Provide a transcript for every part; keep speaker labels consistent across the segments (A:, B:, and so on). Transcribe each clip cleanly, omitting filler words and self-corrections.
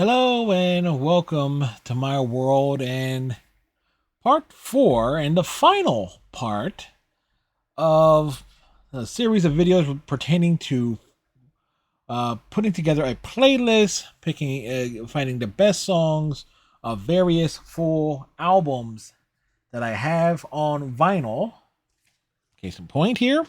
A: Hello and welcome to my world and part 4 and the final part of a series of videos pertaining to putting together a playlist, finding the best songs of various full albums that I have on vinyl. Case in point here.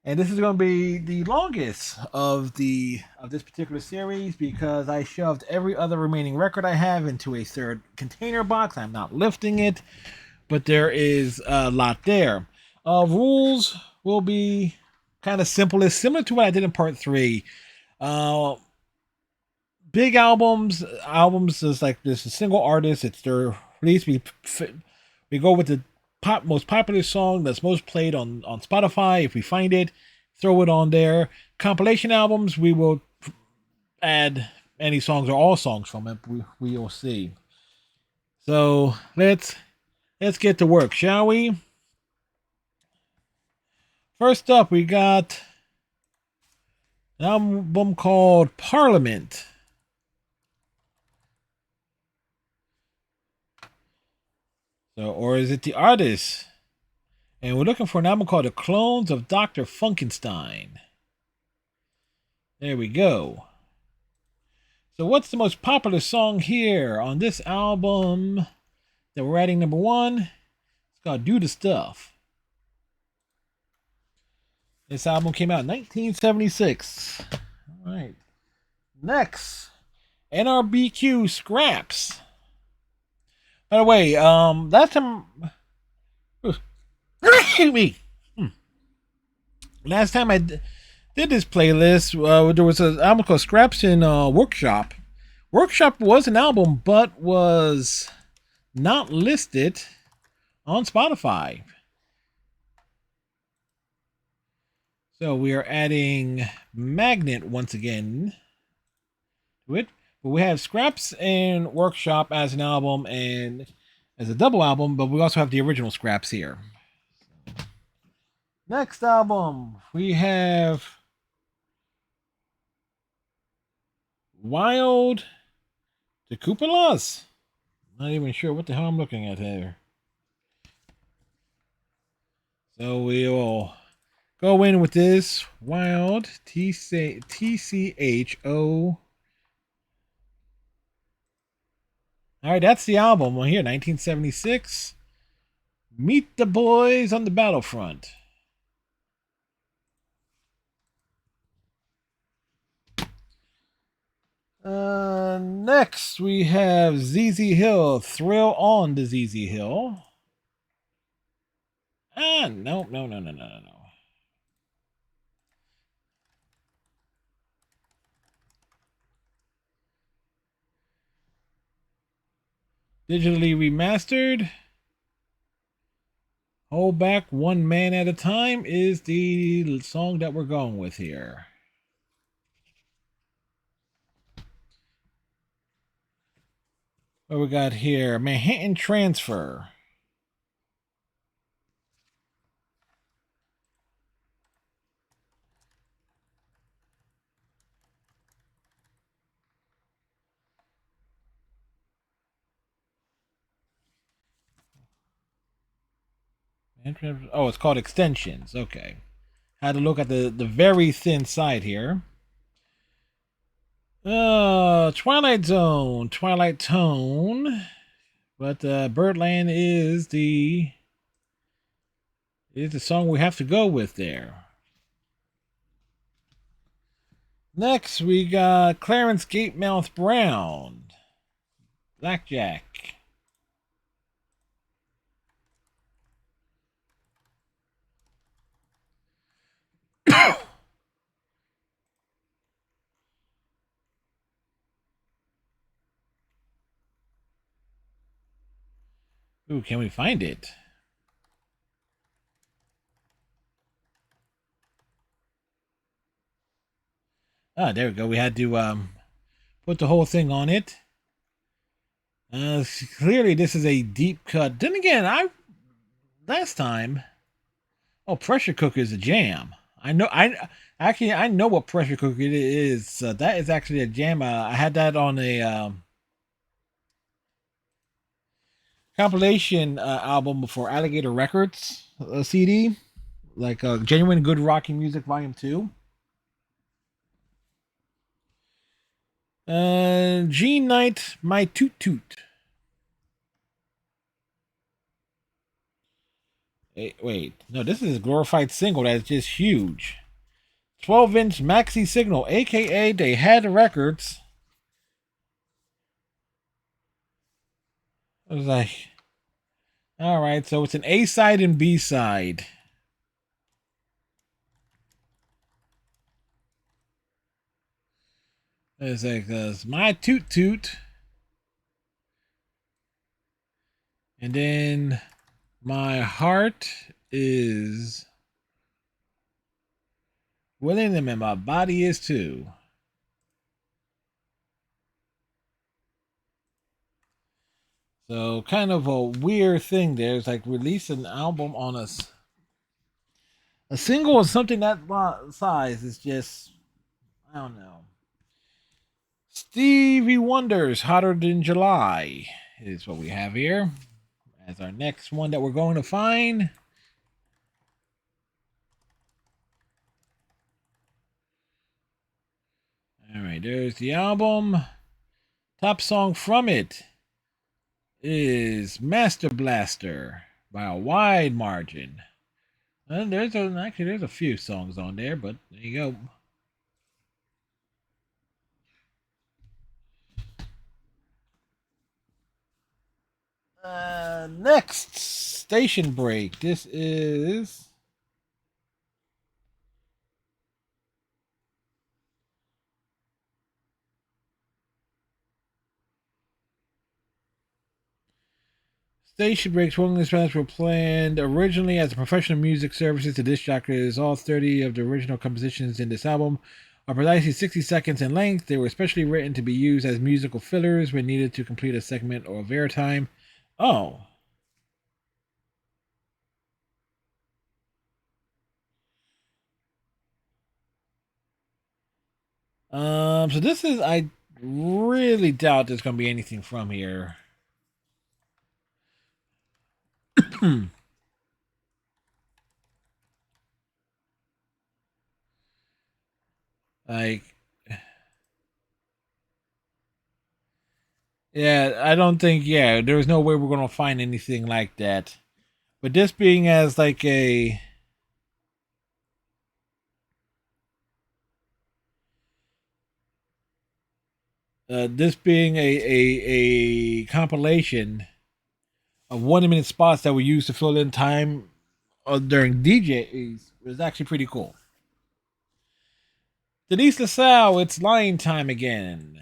A: And this is going to be the longest of this particular series because I shoved every other remaining record I have into a third container box. I'm not lifting it, but there is a lot there. Rules will be kind of simplest, similar to what I did in part 3. Uh, Big albums is like this a single artist. It's their release. We go with the most popular song that's most played on Spotify. If we find it, throw it on there. Compilation albums, we will add any songs or all songs from it. We will see. So let's get to work, shall we? First up, we got an album called Parliament. So, or is it the artist? And we're looking for an album called The Clones of Dr. Funkenstein. There we go. So what's the most popular song here on this album that we're adding number 1? It's called Do the Stuff. This album came out in 1976. All right. Next, NRBQ Scraps. By the way, last time... me. Last time I did this playlist, there was an album called Scraps in Workshop. Workshop was an album, but was not listed on Spotify. So we are adding Magnet once again to it. But we have Scraps and Workshop as an album and as a double album, but we also have the original Scraps here. Next album, we have Wild to Cupolas. Not even sure what the hell I'm looking at here. So we will go in with this Wild TCHO. All right, that's the album. Well, here, 1976. Meet the Boys on the Battlefront. Next, we have ZZ Hill, Thrill on the ZZ Hill. No. Digitally remastered. Hold Back One Man at a Time is the song that we're going with here. What we got here? Manhattan Transfer. Oh, it's called Extensions. Okay. Had to look at the very thin side here. Twilight Zone, Twilight Tone. But Birdland is the song we have to go with there. Next, we got Clarence Gatemouth Brown, Blackjack. Ooh, can we find it? Ah, there we go. We had to put the whole thing on it. Clearly, this is a deep cut. Then again, last time. Oh, Pressure Cooker is a jam. I know what pressure cooker it is. That is actually a jam. I had that on a compilation album for Alligator Records CD, like Genuine Good Rocking Music Volume 2. Gene Knight, My Toot Toot. Wait, no, this is a glorified single that's just huge. 12-inch maxi signal, aka they had records. I was like, all right, so it's an A side and B side. It's like My Toot Toot, and then My Heart is willing them, and my body is too. So kind of a weird thing there. It's like release an album on a single or something that size is just, I don't know. Stevie Wonder's Hotter Than July is what we have here as our next one that we're going to find. All right, there's the album. Top song from it is Master Blaster by a wide margin. And there's a few songs on there, but there you go. Next station break. This is station breaks. Rolling Express were planned originally as a professional music services to disc jockeys. All 30 of the original compositions in this album are precisely 60 seconds in length. They were especially written to be used as musical fillers when needed to complete a segment or airtime. Oh. So this is, I really doubt there's gonna be anything from here. Like, yeah, I don't think, yeah, there's no way we're gonna find anything like that. But this being as like a this being a compilation of 1 minute spots that were used to fill in time during DJs was actually pretty cool. Denise LaSalle, it's line time again.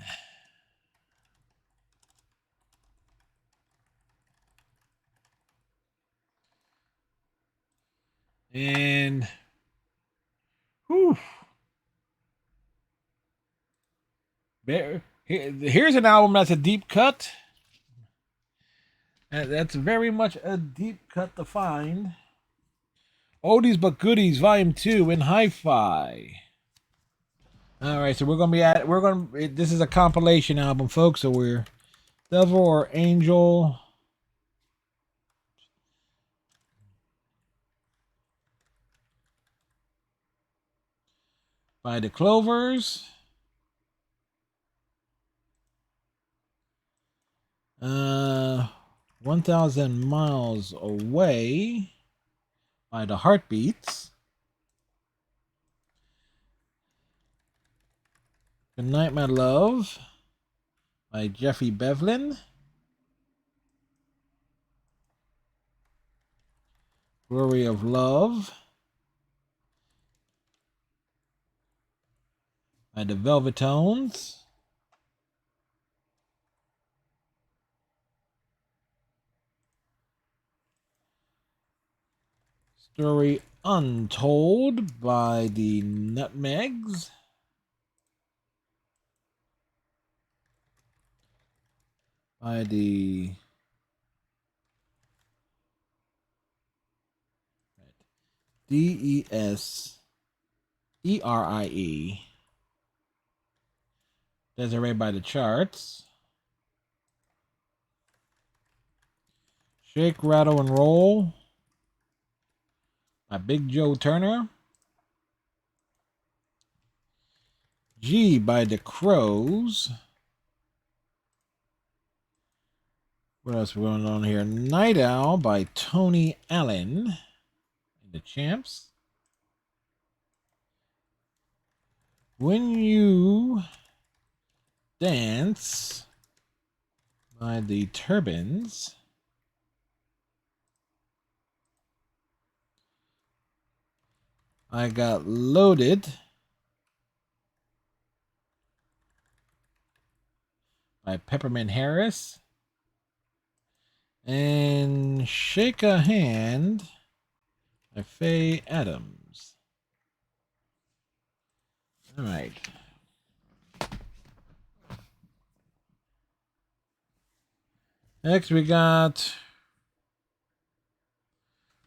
A: And whew, here's an album that's a deep cut. That's very much a deep cut to find. Oldies but Goodies, Volume 2 in Hi-Fi. All right, so this is a compilation album, folks. So we're Devil or Angel. By the Clovers. 1,000 Miles Away by the Heartbeats. Good Night, My Love by Jeffrey Bevlin. Glory of Love by the Velvetones. Story Untold by the Nutmegs. By the DES E-R-I-E. Desiree by the Charts. Shake, Rattle, and Roll by Big Joe Turner. G by the Crows. What else we going on here? Night Owl by Tony Allen. The Champs. When You Dance by the Turbans. I Got Loaded by Peppermint Harris. And Shake a Hand by Faye Adams. All right. Next we got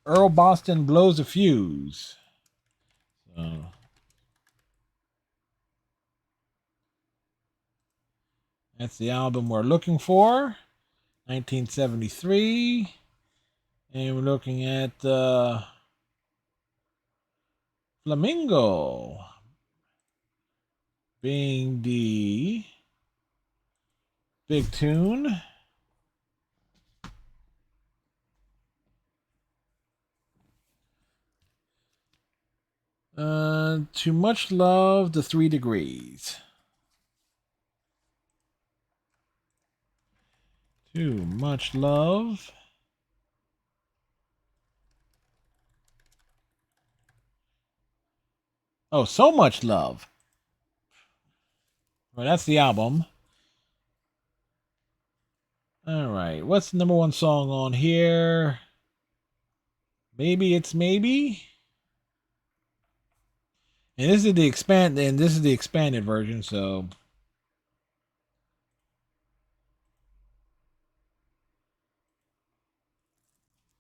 A: Earl Boston Blows a Fuse. So that's the album we're looking for. 1973. And we're looking at Flamingo being the big tune. Too Much Love, The 3 Degrees. Too Much Love. Oh, So Much Love. Well, that's the album. All right. What's the number one song on here? Maybe It's Maybe. And this is the expanded version, so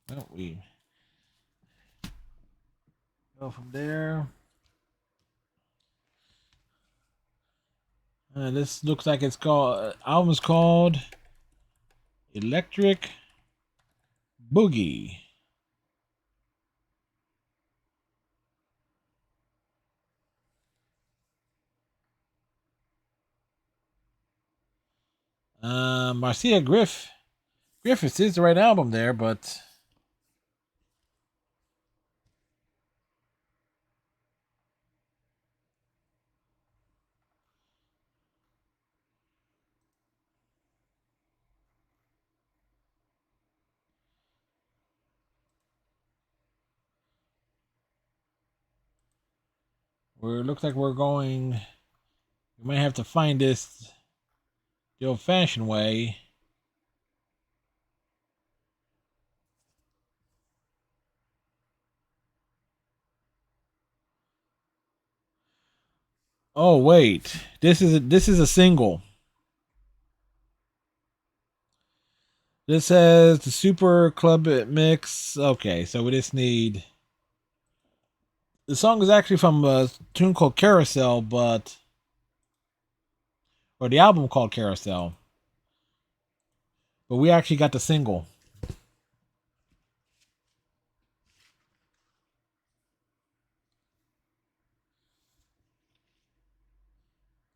A: well, we go from there. This looks like it's called album's called Electric Boogie. Marcia Griffiths is the right album there, but looks like we're going. We might have to find this the old-fashioned way. Oh wait, this is a single. This has the Super Club Mix. Okay, so we just need. The song is actually from a tune called Carousel, or the album called Carousel. But we actually got the single.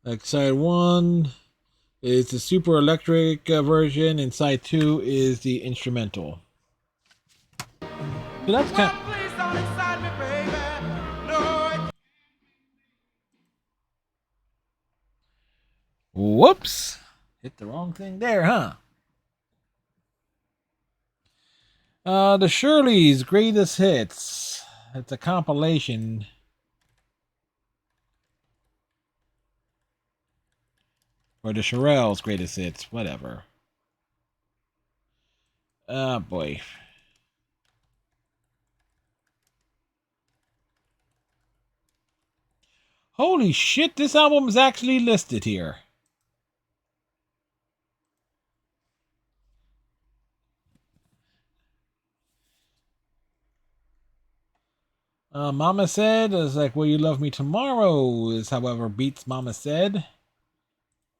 A: Like side one is the super electric version, and side two is the instrumental. So that's kind. Whoops! Hit the wrong thing there, huh? The Shirley's Greatest Hits. It's a compilation. Or the Shirelles' Greatest Hits, whatever. Oh boy. Holy shit, this album is actually listed here. Mama Said is like, Will You Love Me Tomorrow is, however, beats Mama Said.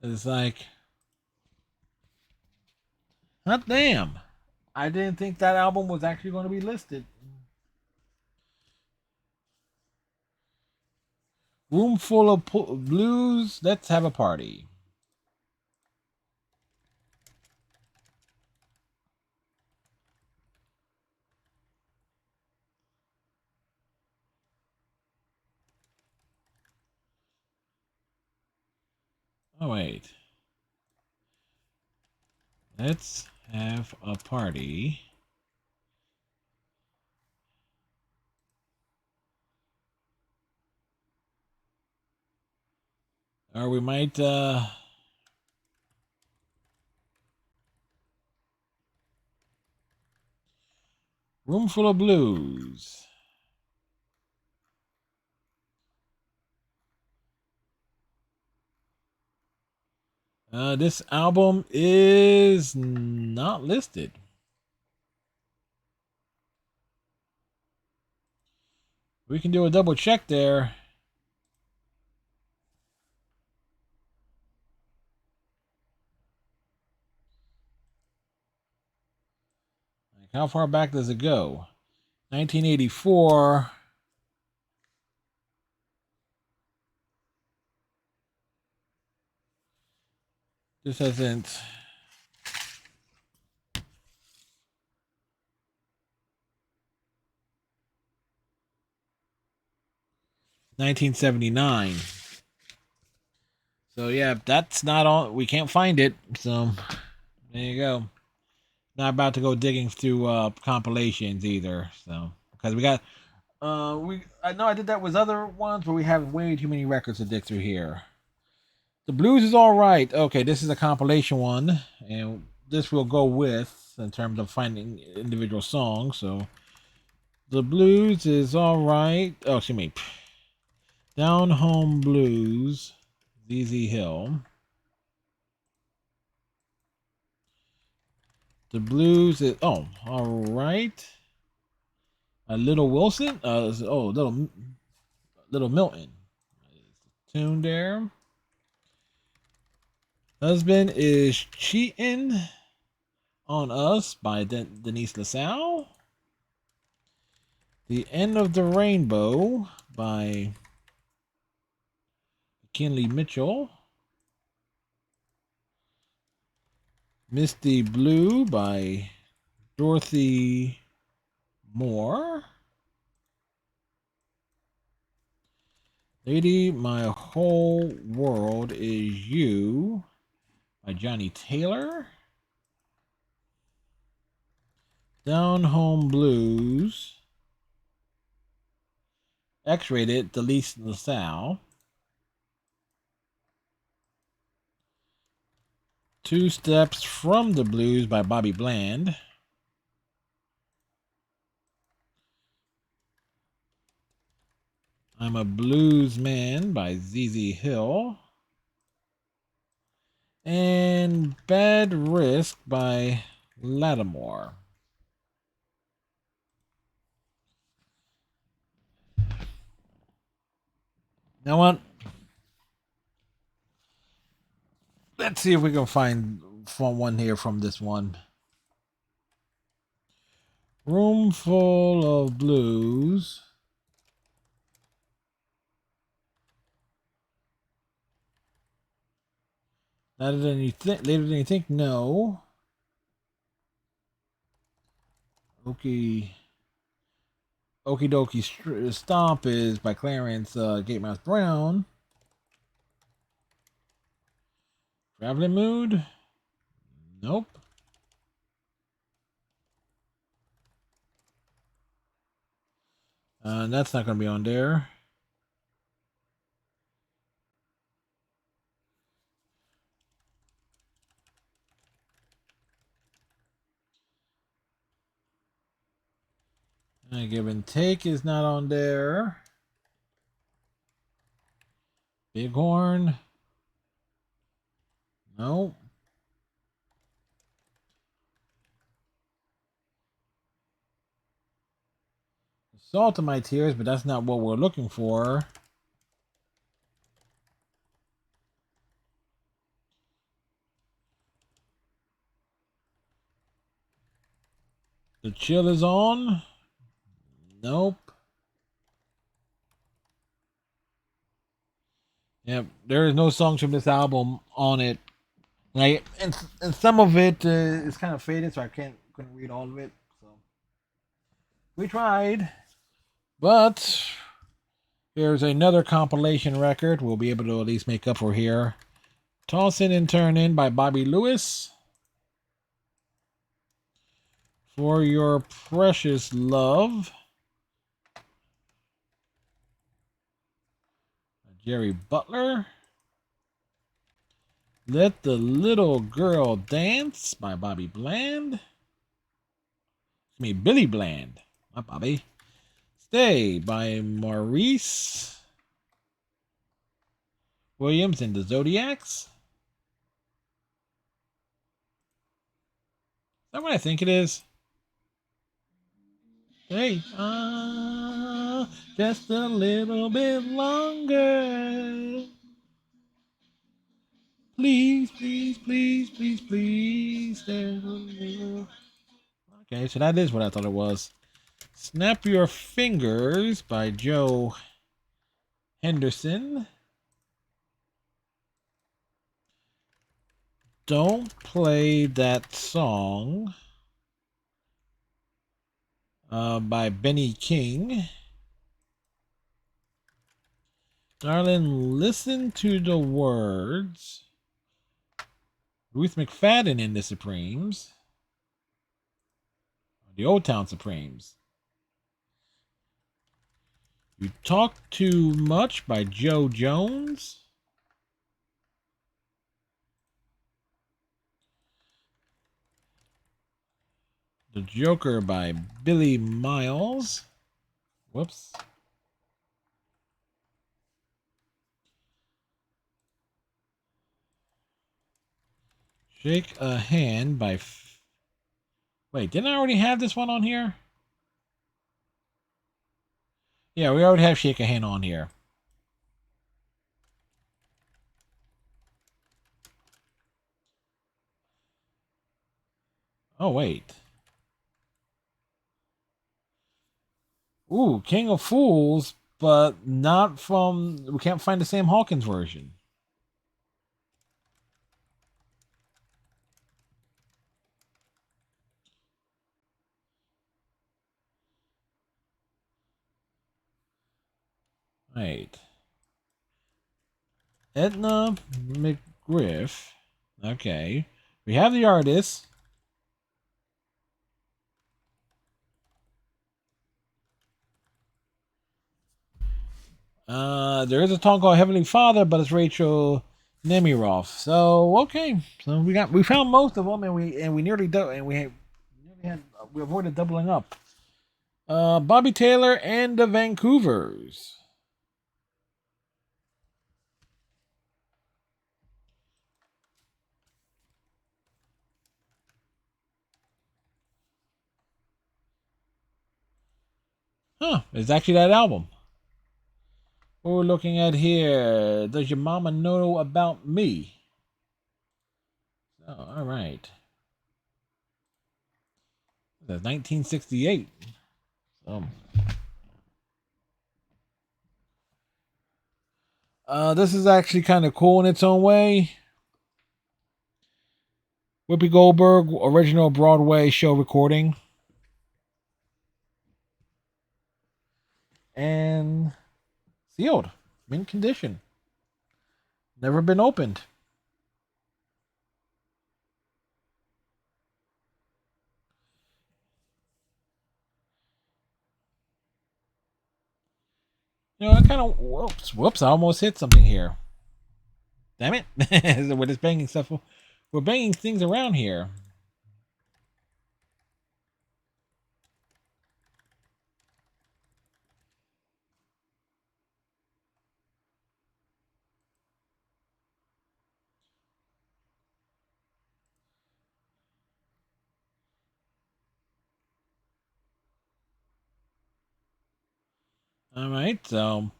A: It's like, hot damn. I didn't think that album was actually going to be listed. Room full of blues. Let's have a party. Oh, wait. Let's have a party. Or we might, Room full of blues. This album is not listed. We can do a double check there. Like, how far back does it go? 1984. This hasn't. 1979. So yeah, that's not on. We can't find it. So there you go. Not about to go digging through compilations either. So because we got I know I did that with other ones, but we have way too many records to dig through here. The blues is all right. Okay, this is a compilation one, and this will go with in terms of finding individual songs. So the blues is all right. Oh, excuse me. Down Home Blues, ZZ Hill. The blues is all right. Little Wilson. Little Milton. Tune there. Husband is cheating on us by Denise LaSalle. The End of the Rainbow by Kinley Mitchell. Misty Blue by Dorothy Moore. Lady, My Whole World Is You by Johnny Taylor. Down Home Blues. X-Rated, Denise LaSalle. Two Steps from the Blues by Bobby Bland. I'm a Blues Man by ZZ Hill. And Bad Risk by Lattimore. Now what? Let's see if we can find one here from this one. Room full of blues. Later than you think. No. Okie Dokie Stomp is by Clarence Gatemouse Brown. Traveling Mood. Nope. That's not going to be on there. Give and Take is not on there. Bighorn. No. Salt of My Tears, but that's not what we're looking for. The Chill is on. Nope. Yep, there is no songs from this album on it. Like, and some of it is kind of faded, so I couldn't read all of it. So we tried, but here's another compilation record. We'll be able to at least make up for here. Tossin' and Turnin' by Bobby Lewis. For Your Precious Love, Jerry Butler. Let the Little Girl Dance by Bobby Bland. Billy Bland. Not Bobby. Stay by Maurice Williams and the Zodiacs. Is that what I think it is? Hey, just a little bit longer. Please, please, please, please, please. Okay, so that is what I thought it was. Snap Your Fingers by Joe Henderson. Don't Play That Song by Benny King. Darling, Listen to the Words. Ruth McFadden and the Supremes. The Old Town Supremes. You Talk Too Much by Joe Jones. The Joker by Billy Miles. Whoops. Shake a Hand by... Wait, didn't I already have this one on here? Yeah, we already have Shake a Hand on here. Oh, wait. Ooh, King of Fools, but not from... We can't find the Sam Hawkins version. Wait. Edna McGriff. Okay. We have the artist. There is a song called Heavenly Father, but it's Rachel Nemiroff. So okay, so we found most of them, and we nearly we avoided doubling up. Bobby Taylor and the Vancouvers. Huh? It's actually that album. What we're looking at here. Does your mama know about me? Oh, all right. That's 1968. This is actually kind of cool in its own way. Whoopi Goldberg original Broadway show recording. And sealed, mint condition. Never been opened. I kind of whoops! I almost hit something here. Damn it! We're just banging stuff. We're banging things around here. Alright, so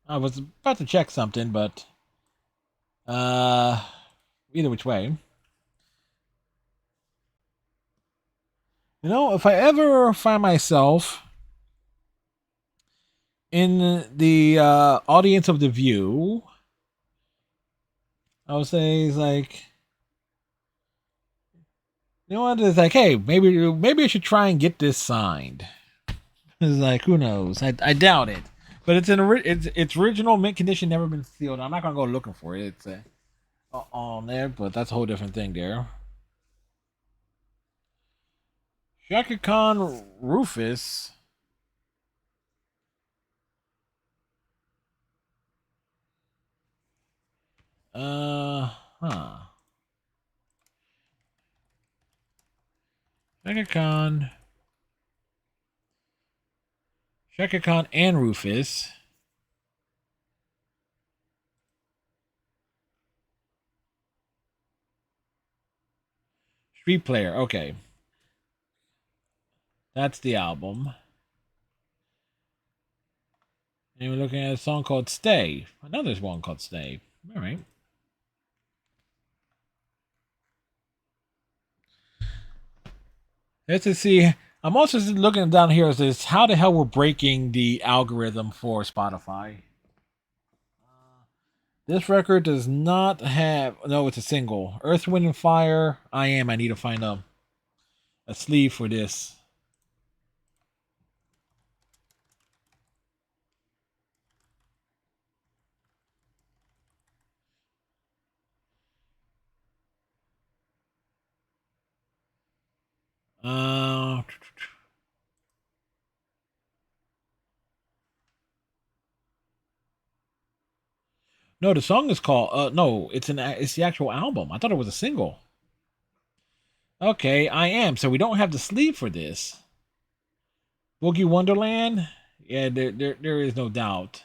A: I was about to check something, but either which way. You know, if I ever find myself in the audience of The View, I would say it's like, you know what? It's like, hey, maybe I should try and get this signed. It's like, who knows? I doubt it, but it's original mint condition, never been sealed. I'm not gonna go looking for it. It's on there, but that's a whole different thing there. Shaka Khan Rufus. Huh. Shaka Khan. Shaka Khan and Rufus. Street Player. Okay. That's the album. And we're looking at a song called Stay. Another one called Stay. All right. Let's see. I'm also looking down here as this how the hell we're breaking the algorithm for Spotify. This record does not have. No, it's a single. Earth, Wind, and Fire. I need to find a sleeve for this. Uh, no, the song is called. No, it's the actual album. I thought it was a single. Okay, I am. So we don't have the sleeve for this. Boogie Wonderland. Yeah, there is no doubt.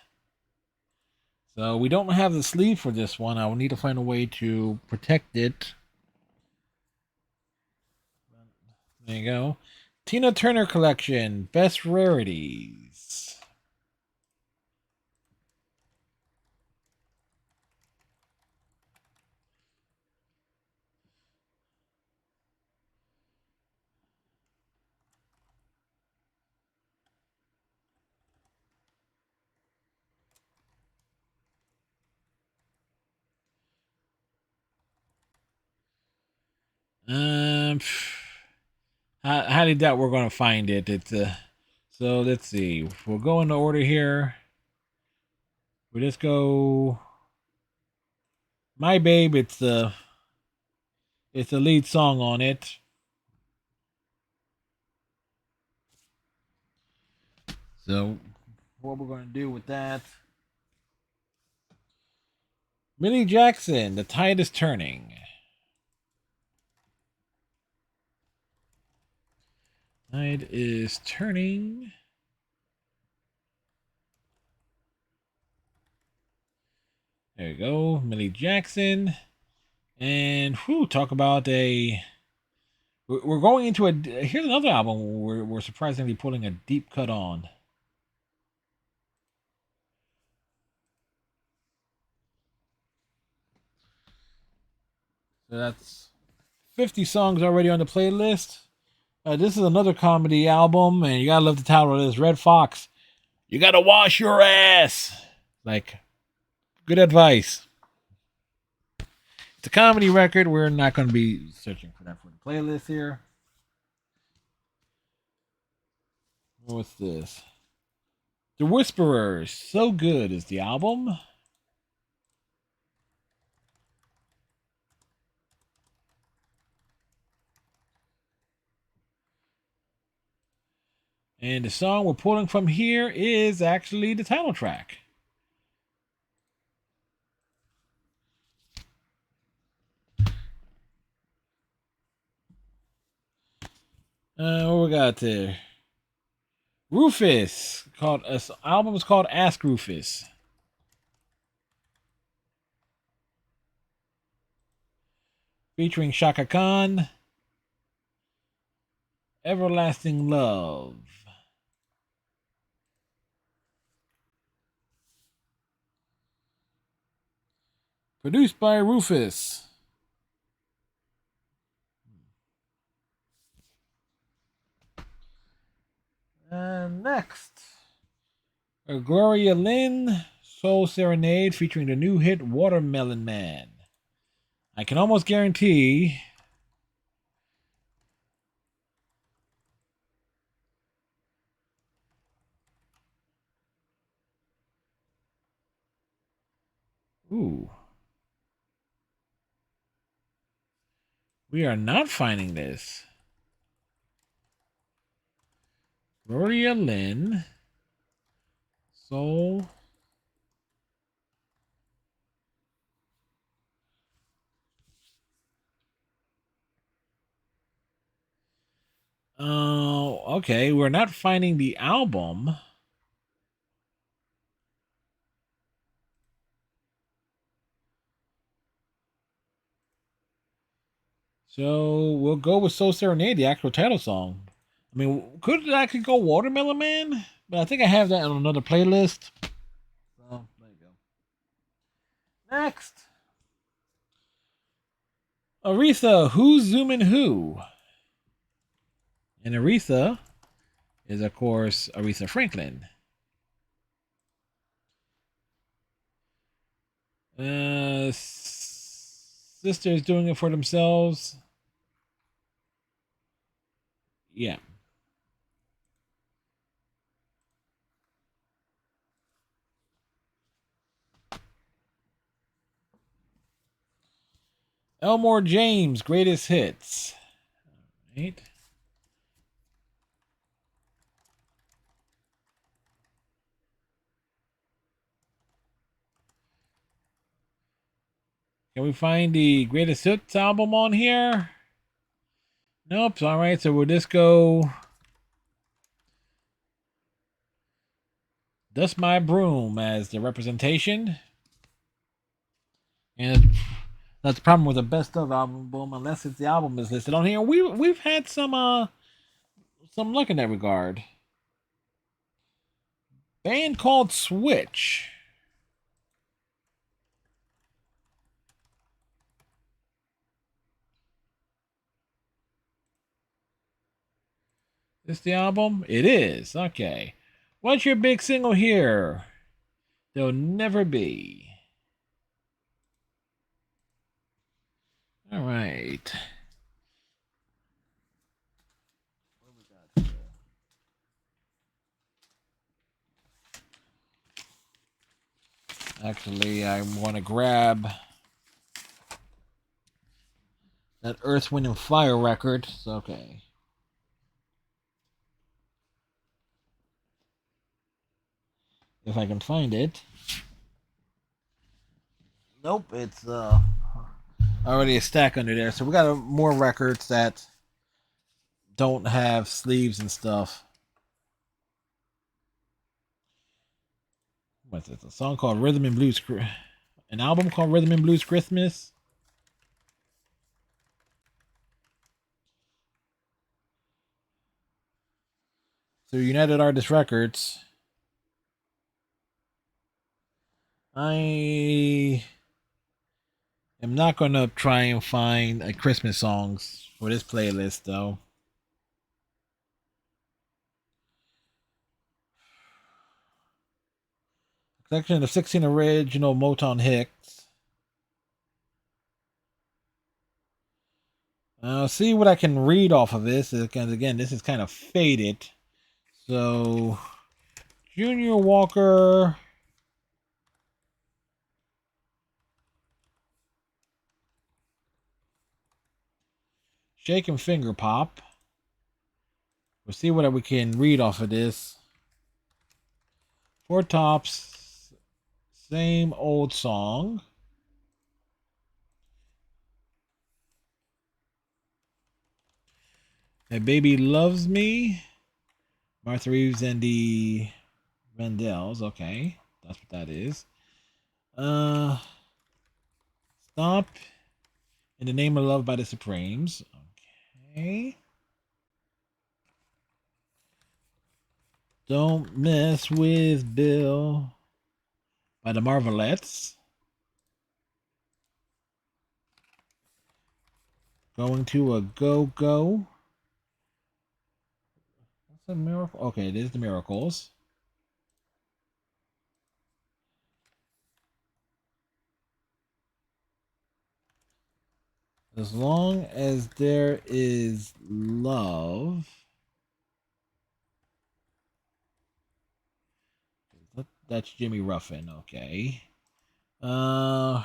A: So we don't have the sleeve for this one. I will need to find a way to protect it. There you go. Tina Turner Collection, Best Rarities. Um, I highly doubt we're going to find it. It's so let's see. We'll go in the order here. We just go. My Babe. It's the lead song on it. So what we're going to do with that? Millie Jackson, The Tide is Turning. Tide is turning. There you go, Millie Jackson. And talk about a. We're going into a. Here's another album we're surprisingly pulling a deep cut on. So that's 50 songs already on the playlist. This is another comedy album, and you gotta love the title of this, Red Fox. You gotta wash your ass. Like, good advice. It's a comedy record. We're not going to be searching for that for the playlist here. What's this? The Whisperers. So Good is the album. And the song we're pulling from here is actually the title track. What we got there? Rufus. Album is called Ask Rufus. Featuring Shaka Khan. Everlasting Love. Produced by Rufus. And next, a Gloria Lynn Soul Serenade featuring the new hit Watermelon Man. I can almost guarantee ooh. We are not finding this. Gloria Lynn Soul. Oh, okay. We're not finding the album. So we'll go with Soul Serenade, the actual title song. I mean, could it actually go Watermelon Man? But I think I have that on another playlist. So there you go. Next, Aretha, Who's Zooming Who? And Aretha is, of course, Aretha Franklin. Sisters doing it for themselves. Yeah. Elmore James, Greatest Hits. Right. Can we find the Greatest Hits album on here? Nope. All right. So we'll just go Dust My Broom as the representation. And that's the problem with the best of album, unless it's the album is listed on here. We've had some luck in that regard. Band called Switch. This the album? It is. Okay. What's your big single here? There'll never be. All right. Actually, I want to grab that Earth, Wind, and Fire record. It's okay. If I can find it. Nope, it's already a stack under there. So we got more records that don't have sleeves and stuff. What's it? A song called Rhythm and Blues. An album called Rhythm and Blues Christmas. So United Artists Records. I am not going to try and find a Christmas songs for this playlist, though. Collection of 16 original Motown hits. I'll see what I can read off of this. Because again, this is kind of faded. So, Junior Walker. Shake and Finger Pop. We'll see what we can read off of this. Four Tops. Same old song. My Baby Loves Me. Martha Reeves and the Vandells. Okay. That's what that is. Stop in the Name of Love by the Supremes. Okay. Don't Mess with Bill by the Marvelettes. Going to a go-go. That's a miracle. Okay, it is the miracles. As long as there is love. That's Jimmy Ruffin, okay. The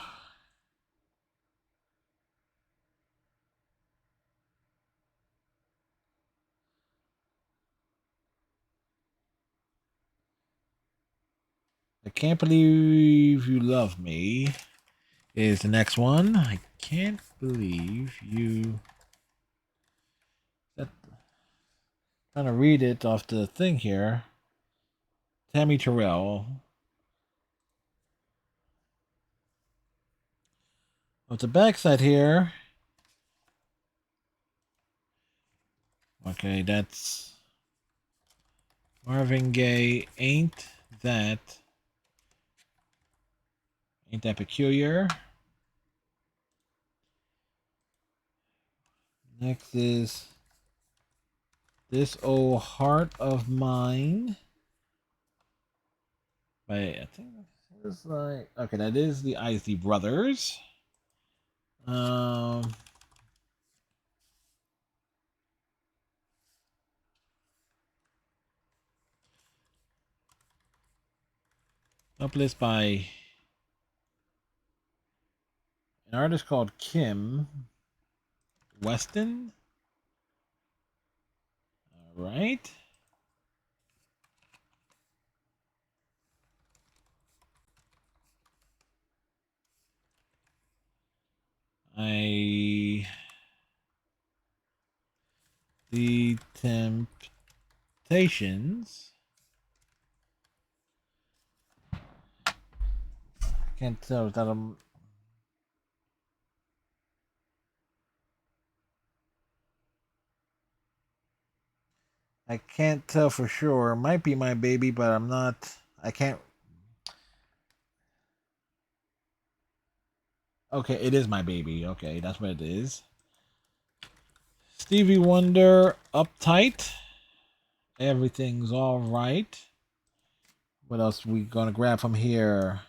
A: I Can't Believe You Love Me is the next one. I can't believe you. Trying to read it off the thing here. Tammy Terrell. With the backside here. Okay, that's Marvin Gaye. Ain't that peculiar? Next is This Old Heart of Mine. I think this is like, okay, that is the Isley Brothers. Um, Uplist by an artist called Kim Weston. All right. The Temptations. Can't tell that I'm. I can't tell for sure. It might be My Baby, but I'm not. I can't. Okay, it is My Baby. Okay, that's what it is. Stevie Wonder, Uptight. Everything's all right. What else we gonna grab from here?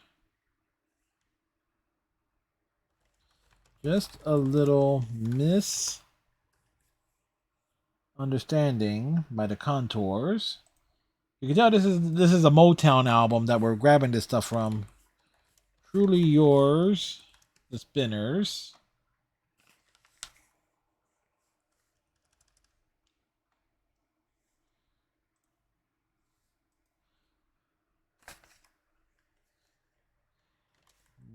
A: Just a little misunderstanding by the Contours. You can tell this is a Motown album that we're grabbing this stuff from. Truly Yours, The Spinners.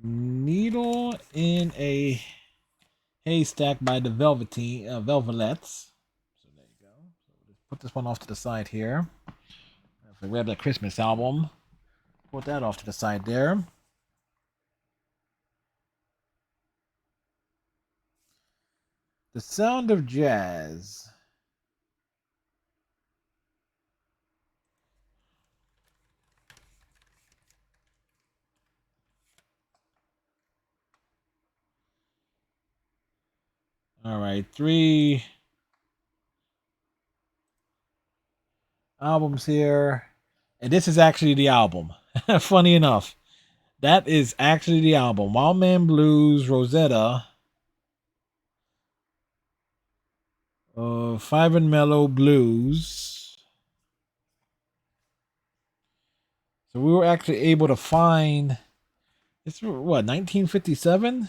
A: Needle in a Haystack by the Velvelettes. So there you go. So let's put this one off to the side here. If I grab that Christmas album, put that off to the side there. The Sound of Jazz. All right, 3 albums here. And this is actually the album. Funny enough, that is actually the album. Wild Man Blues, Rosetta, Five and Mellow Blues. So we were actually able to find this. What, 1957?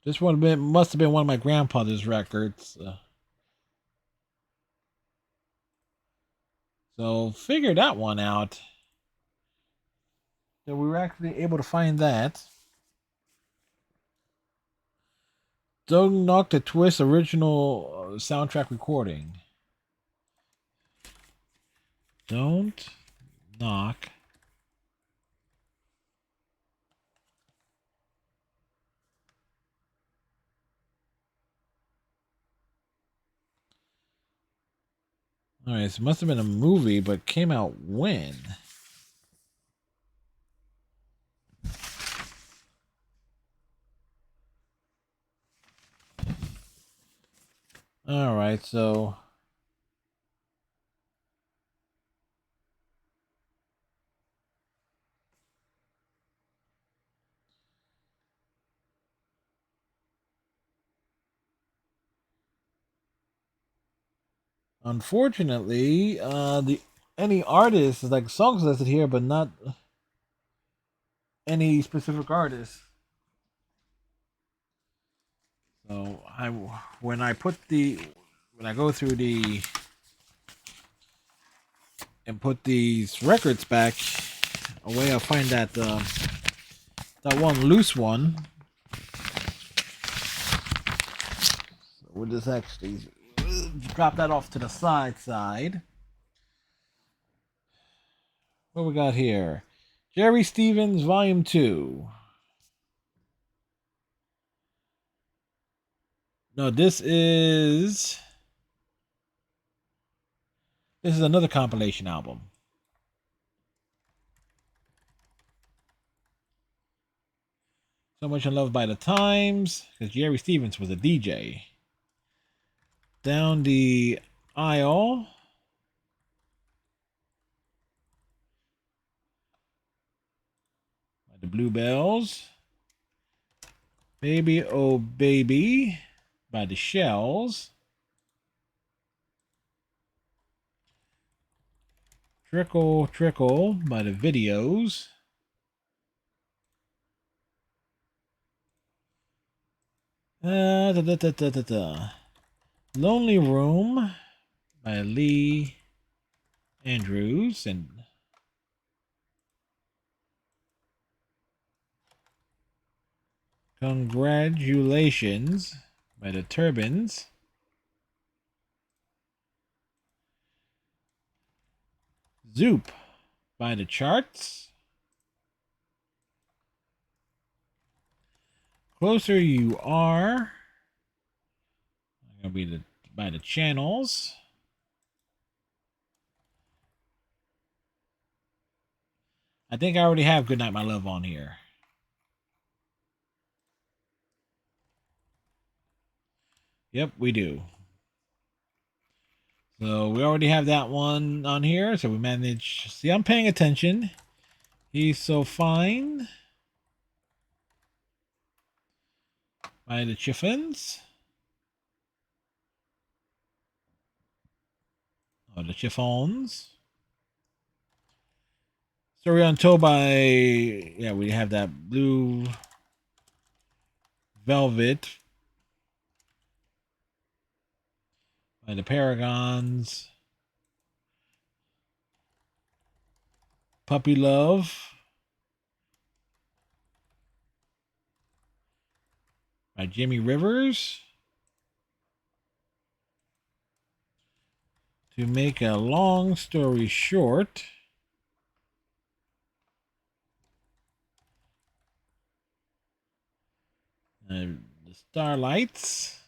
A: This one must have been one of my grandfather's records. So figure that one out. So we were actually able to find that. Don't Knock the Twist original soundtrack recording. Don't knock. All right, so it must have been a movie, but came out when? All right, so unfortunately, the any artist is like songs listed here, but not any specific artist. So when I put the when I go through the and put these records back away, I'll find that that one loose one. So we'll just actually drop that off to the side. What we got here? Jerry Stevens, Volume 2. No, this is another compilation album. So Much in Love by the Times, because Jerry Stevens was a DJ. Down the Aisle. By the Bluebells. Baby Oh Baby by the Shells. Trickle Trickle by the Videos. Da, da, da, da, da, da. Lonely Room by Lee Andrews and Congratulations by the Turbans. Zoop by the Charts. Closer You Are gonna be by the Channels. I think I already have Goodnight My Love on here. Yep, we do. So we already have that one on here. So we managed. See, I'm paying attention. He's So Fine by the Chiffons. Oh, the Chiffons. Story Untold by, yeah, we have that Blue Velvet by the Paragons. Puppy Love by Jimmy Rivers. To make a long story short, the Starlights.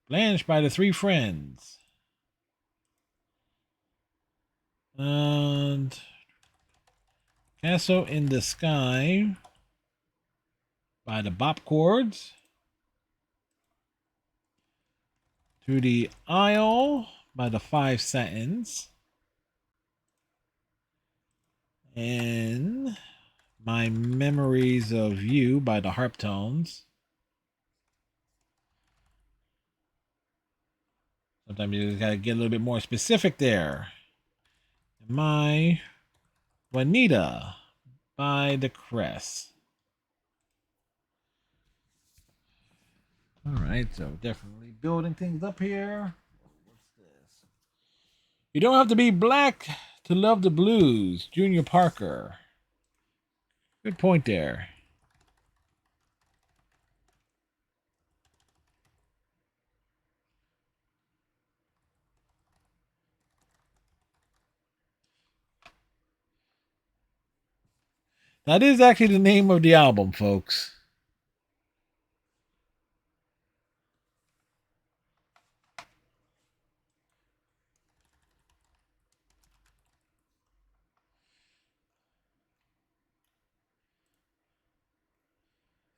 A: Blanche by the Three Friends. And Castle in the Sky by the Bop Chords. Through the Aisle by the Five Satins. And My Memories of You by the Harptones. Sometimes you just gotta get a little bit more specific there. My Juanita by the Crest. All right, so definitely building things up here. What's this? You don't have to be black to love the blues. Junior Parker. Good point there. That is actually the name of the album, folks.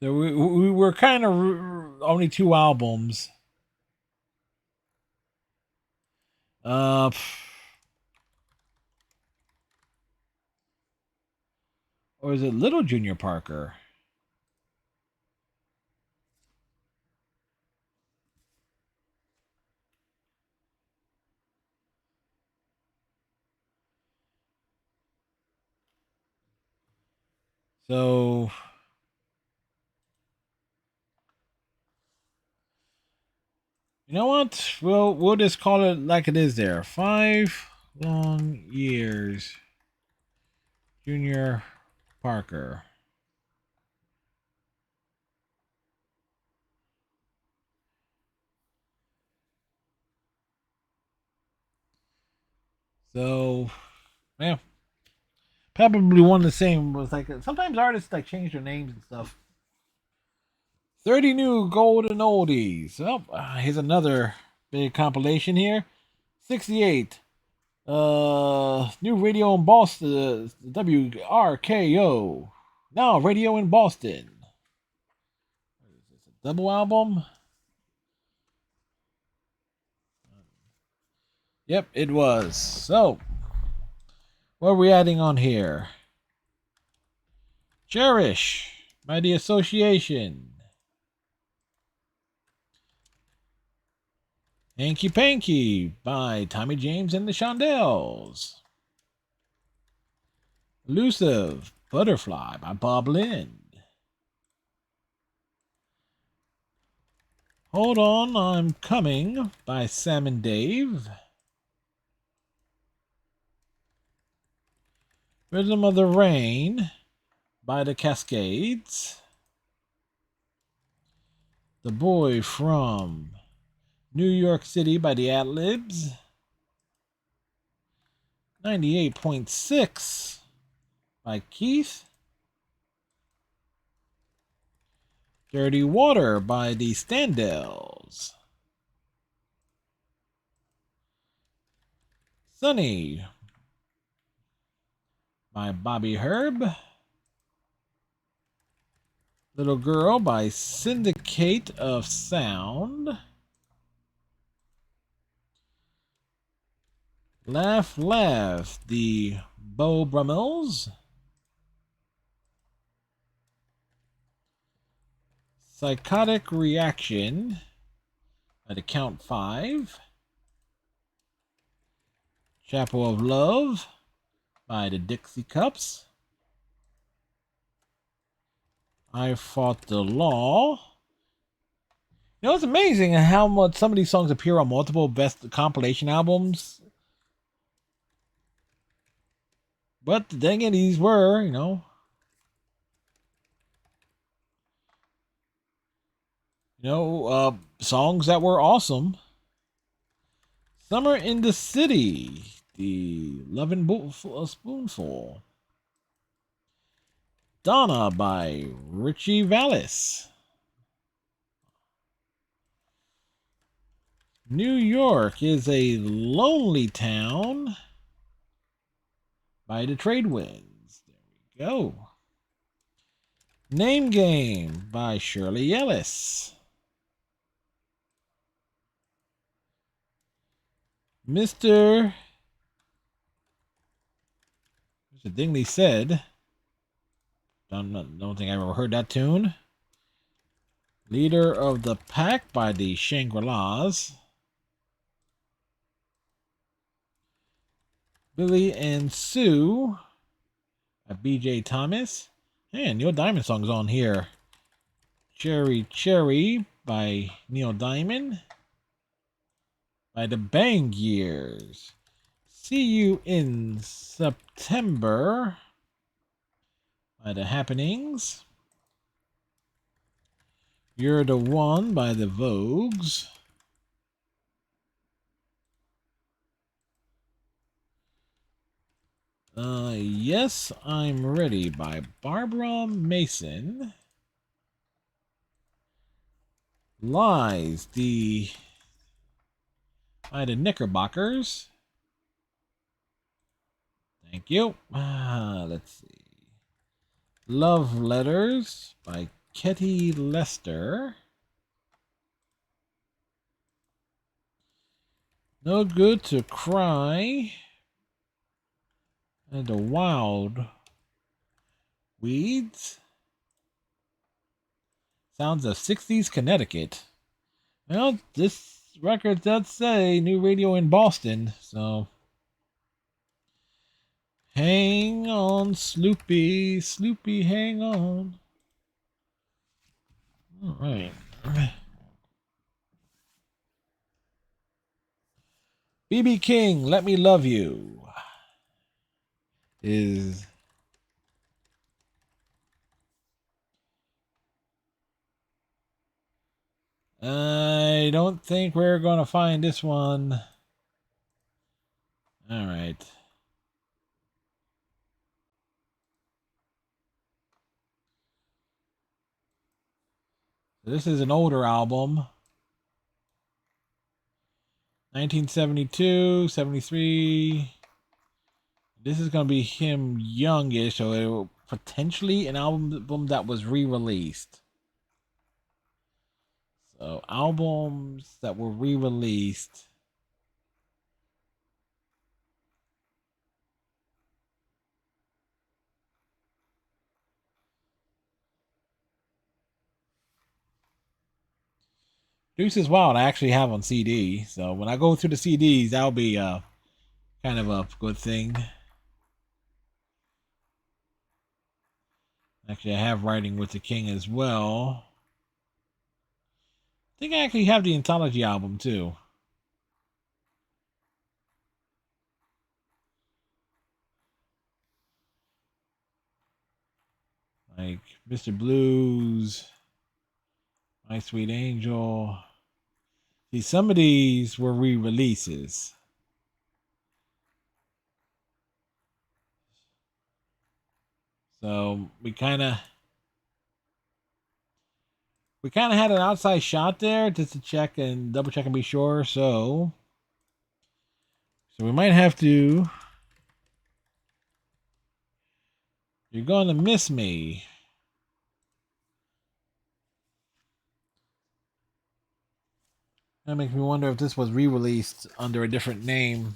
A: So we were kind of only 2 albums. Uh, or is it Little Junior Parker? So you know what? We'll just call it like it is there. 5 long years, Junior Parker. So, yeah, probably one of the same. Was like sometimes artists like change their names and stuff. 30 new golden oldies. Oh, here's another big compilation here. 68. New radio in Boston. WRKO. Now radio in Boston. Is this a double album? Yep, it was. So, what are we adding on here? Cherish by the Association. Hanky Panky by Tommy James and the Shondells. Elusive Butterfly by Bob Lind. Hold On, I'm Coming by Sam and Dave. Rhythm of the Rain by the Cascades. The Boy from New York City by the Ad-Libs. 98.6 by Keith. Dirty Water by the Standells. Sunny by Bobby Herb. Little Girl by Syndicate of Sound. Laugh Laugh, the Beau Brummels. Psychotic Reaction by the Count 5. Chapel of Love by the Dixie Cups. I Fought the Law. You know, it's amazing how much some of these songs appear on multiple best compilation albums. But then again, these were, songs that were awesome. Summer in the City, the Lovin' Spoonful. Donna by Richie Vallis. New York is a Lonely Town by the Trade Winds. There we go. Name Game by Shirley Ellis. Mr. Dingley Said. Don't think I ever heard that tune. Leader of the Pack by the Shangri-Las. Billy and Sue by B.J. Thomas. And Neil Diamond songs on here. Cherry Cherry by Neil Diamond. By the Bang Years. See You in September by the Happenings. You're the One by the Vogues. Yes, I'm Ready by Barbara Mason. Lies by the Knickerbockers. Thank you. Let's see. Love Letters by Ketty Lester. No Good to Cry. And the Wild Weeds. Sounds of 60s Connecticut. Well, this record does say new radio in Boston, so. Hang on, Sloopy. Sloopy, hang on. All right. BB King, Let Me Love You is. I don't think we're going to find this one. All right. This is an older album. 1972, 73. This is going to be him youngish, so it will potentially an album that was re-released. So albums that were re-released. Deuces Wild I actually have on CD, so when I go through the CDs, that'll be kind of a good thing. Actually, I have Riding with the King as well. I think I actually have the Anthology album too. Like Mr. Blues, My Sweet Angel. See, some of these were re-releases. So we kind of had an outside shot there just to check and double check and be sure. So we might have to. You're gonna miss me. That makes me wonder if this was re-released under a different name.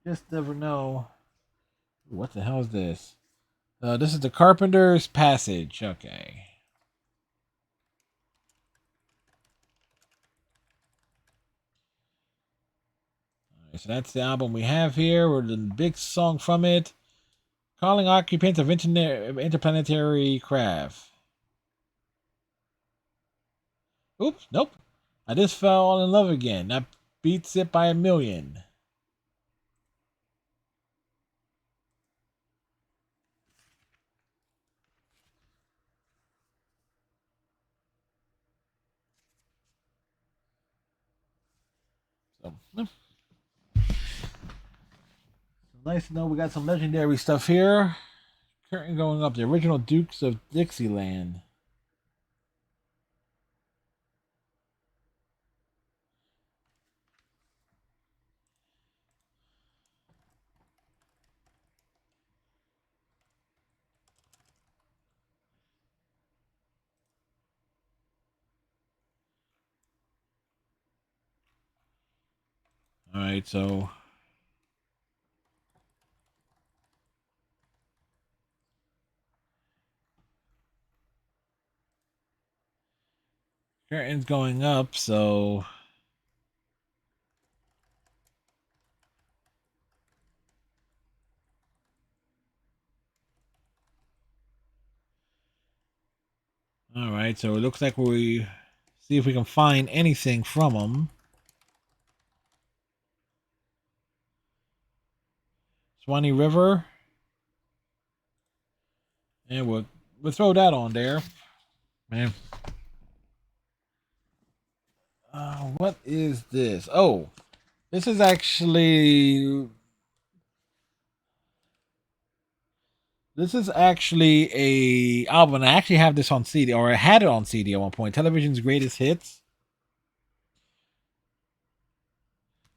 A: Just never know. What the hell is this? This is the Carpenter's Passage. Okay. Alright, so that's the album we have here. We're the big song from it. Calling Occupants of Interplanetary Craft. Oops, nope. I just fell in love again. That beats it by a million. So, nice to know we got some legendary stuff here. Curtain going up. The original Dukes of Dixieland. Alright, so curtain's going up, so alright, so it looks like we see if we can find anything from them. Swanee River. And we'll throw that on there. Man. What is this? Oh, this is actually a album. I actually have this on CD, or I had it on CD at one point. Television's Greatest Hits.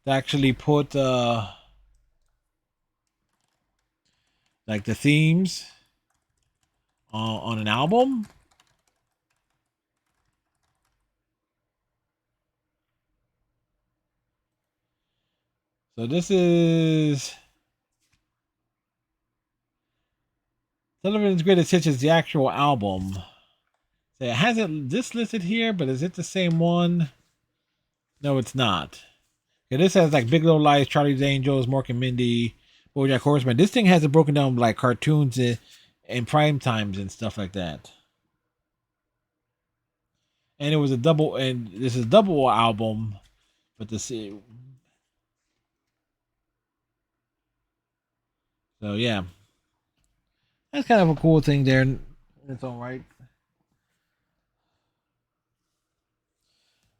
A: They actually put like the themes on an album. So this is Sullivan's Greatest Hits is the actual album. So it hasn't this listed here, but is it the same one? No, it's not. Yeah, this has like Big Little Lies, Charlie's Angels, Mork and Mindy, BoJack Horseman. This thing has it broken down like cartoons and prime times and stuff like that. And it was a double, and this is a double album, but the so yeah, that's kind of a cool thing there in its own right.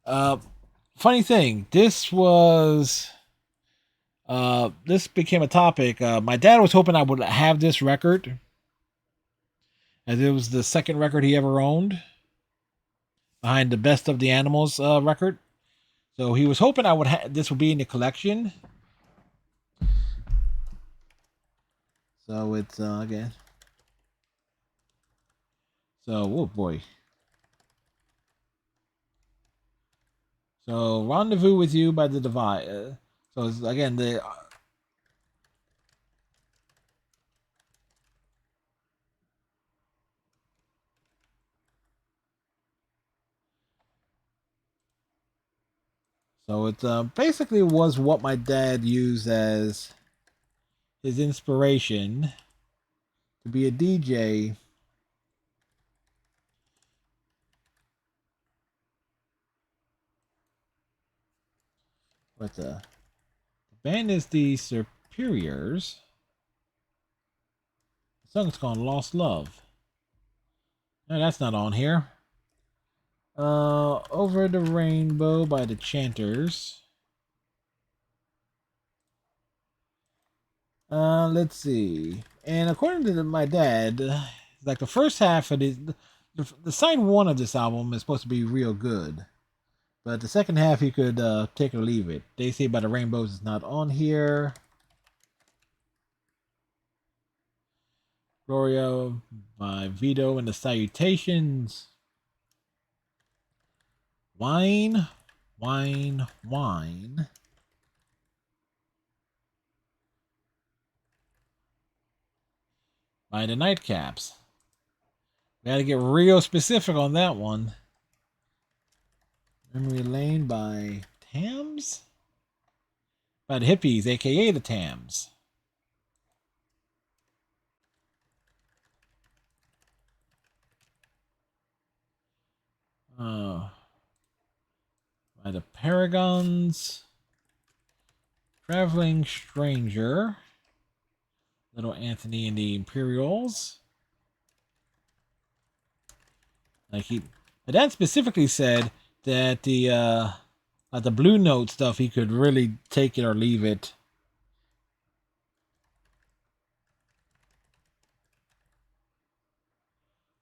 A: Uh, Funny thing, this became a topic. My dad was hoping I would have this record, as it was the second record he ever owned, behind the Best of the Animals record. So he was hoping I would this would be in the collection. So it's again. So oh boy. So Rendezvous with You by The Divide. So it's, again the. So it basically was what my dad used as his inspiration to be a DJ. What the band is the Superiors. The song's called Lost Love. No, that's not on here. Over the Rainbow by the Chanters. Let's see. And according to my dad, like the first half of the side one of this album is supposed to be real good, but the second half he could take or leave it. They Say by the Rainbows is not on here. Gloria by Vito and the Salutations. Wine, wine, wine. By the Nightcaps. We got to get real specific on that one. Memory Lane by Tams? By the Hippies, aka the Tams. By the Paragons. Traveling Stranger. Little Anthony and the Imperials. Like my dad specifically said that the Blue Note stuff he could really take it or leave it.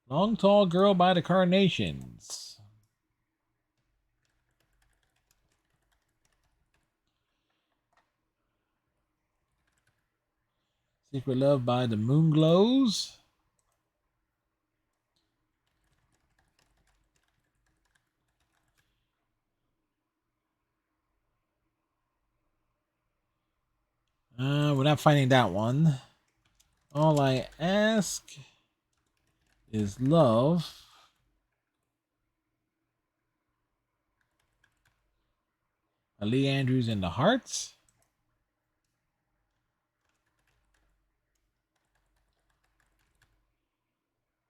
A: Long Tall Girl by the Carnations. Secret Love by the Moonglows. We're not finding that one. All I Ask is Love. Lee Andrews and the Hearts.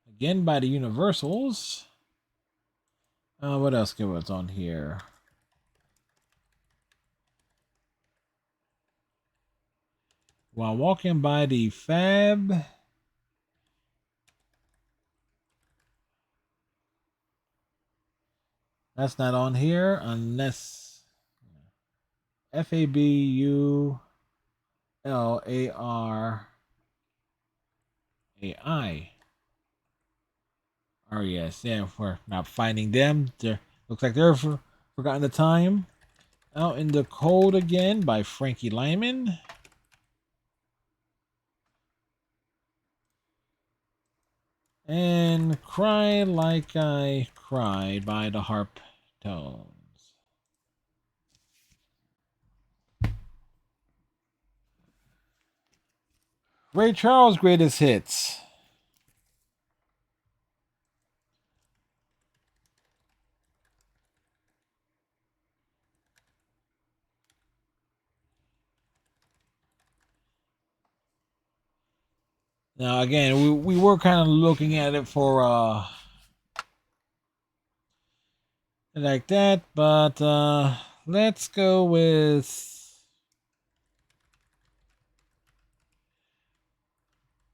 A: Again by the Universals. What else was on here? While Walking by the Fab. That's not on here unless FABULARAI. Yes, yeah, we're not finding them. Looks like they're forgotten the time. Out in the Cold Again by Frankie Lyman. And Cry Like I Cried by the Harp Tones. Ray Charles' greatest hits. Now, again, we were kind of looking at it for like that, but let's go with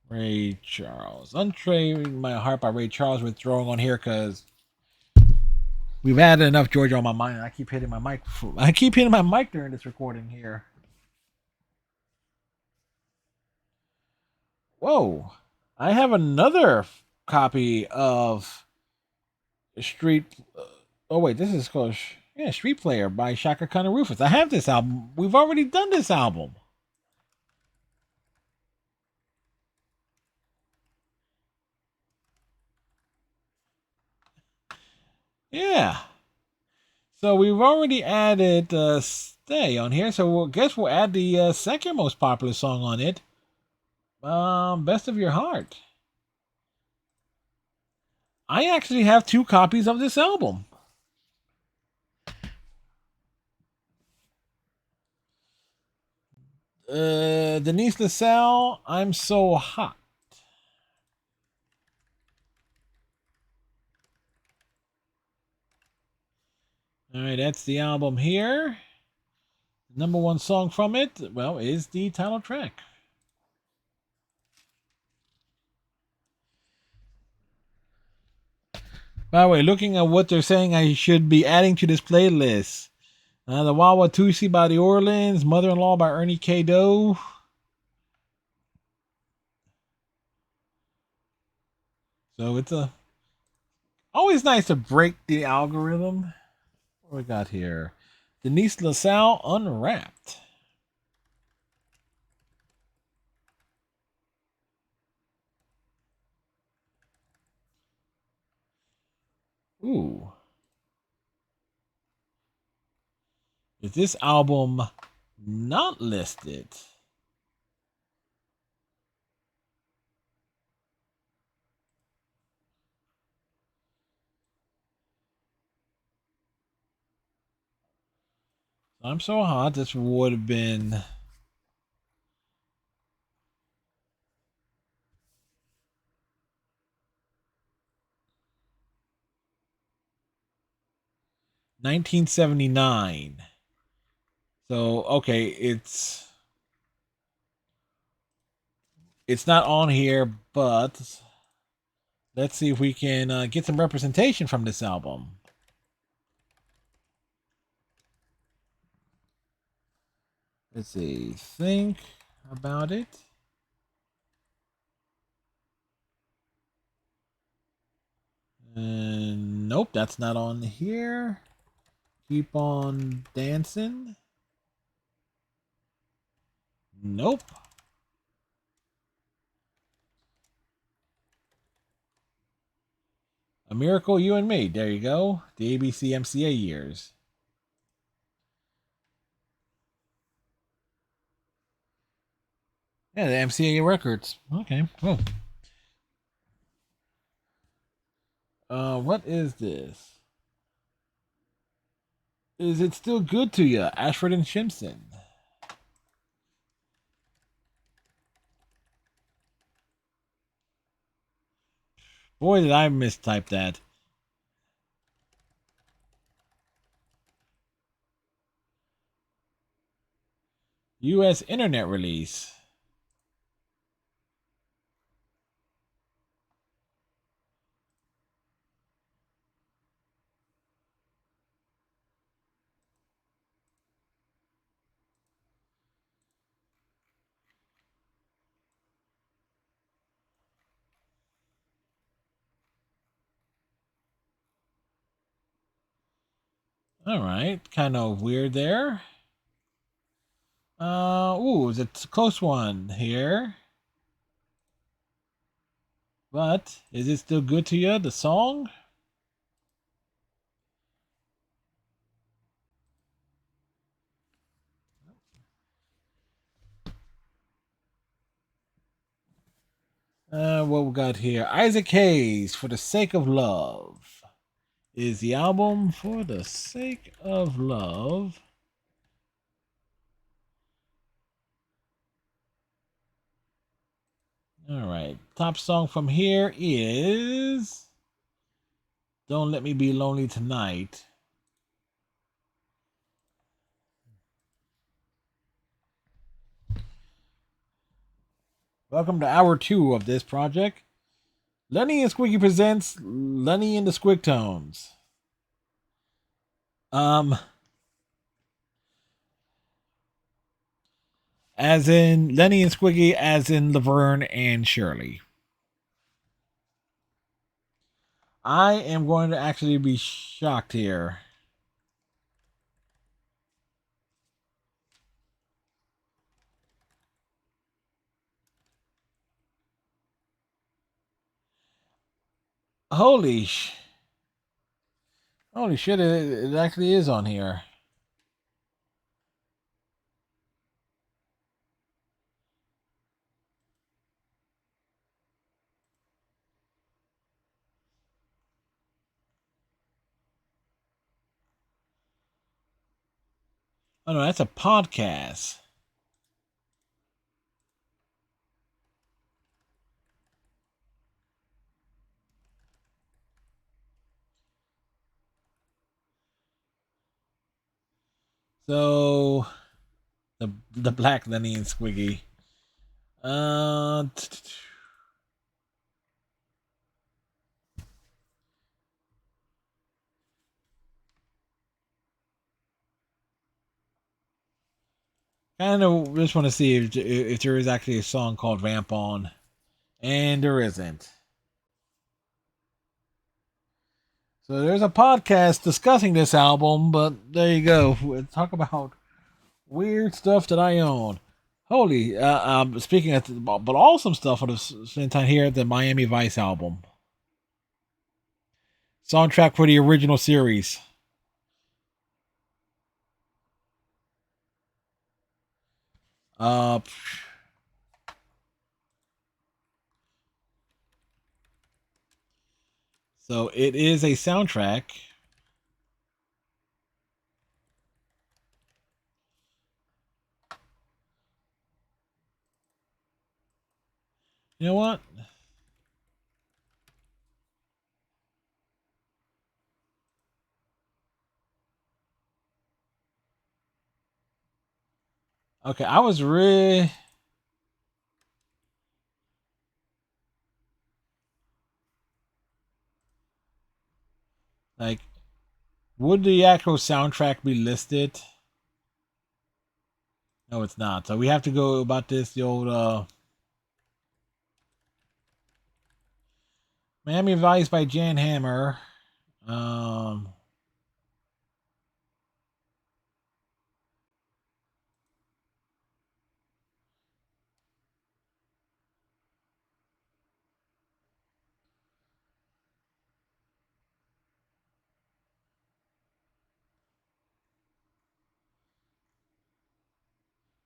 A: Ray Charles. Untrain My Heart by Ray Charles. We're throwing on here because we've had enough Georgia on my mind. I keep hitting my mic. I keep hitting my mic during this recording here. Whoa! I have another copy of Street. Oh wait, this is called Street Player by Shaka Khan and Rufus. I have this album. We've already done this album. Yeah. So we've already added Stay on here. So we'll guess we'll add the second most popular song on it. Best of Your Heart. I actually have 2 copies of this album. Denise LaSalle, I'm So Hot. All right, that's the album here. Number 1 song from it, well, is the title track. By the way, looking at what they're saying I should be adding to this playlist. The Wawatusi by the Orleans, Mother-in-Law by Ernie K. Doe. So it's always nice to break the algorithm. What we got here? Denise LaSalle, Unwrapped. Ooh. Is this album not listed? I'm So Hot. This would have been $1979. So okay, it's not on here, but let's see if we can get some representation from this album. Let's see. Think about it. Nope, that's not on here. Keep on dancing. Nope. A Miracle, You and Me. There you go. The ABC MCA years. Yeah, the MCA records. Okay, cool. What is this? Is It Still Good to You? Ashford and Simpson. Boy, did I mistype that. U.S. internet release. All right, kind of weird there. Ooh, it's a close one here. But is it still good to you, the song? What we got here? Isaac Hayes, For the Sake of Love. Is the album For the Sake of Love. Alright. Top song from here is Don't Let Me Be Lonely Tonight. Welcome to hour 2 of this project. Lenny and Squiggy presents Lenny and the Squigtones. As in Lenny and Squiggy, as in Laverne and Shirley. I am going to actually be shocked here. Holy shit, it actually is on here. Oh no, that's a podcast. So the black Lenny and Squiggy. Uh Kind of just want to see if there is actually a song called Ramp On, and there isn't. So there's a podcast discussing this album, but there you go. We'll talk about weird stuff that I own. Holy, speaking of, but awesome stuff at the same time here, the Miami Vice album. Soundtrack for the original series. Uh, so it is a soundtrack. You know what? Okay, I was really like, would the actual soundtrack be listed? No, it's not. So we have to go about this the old Miami Vice by Jan Hammer. Um,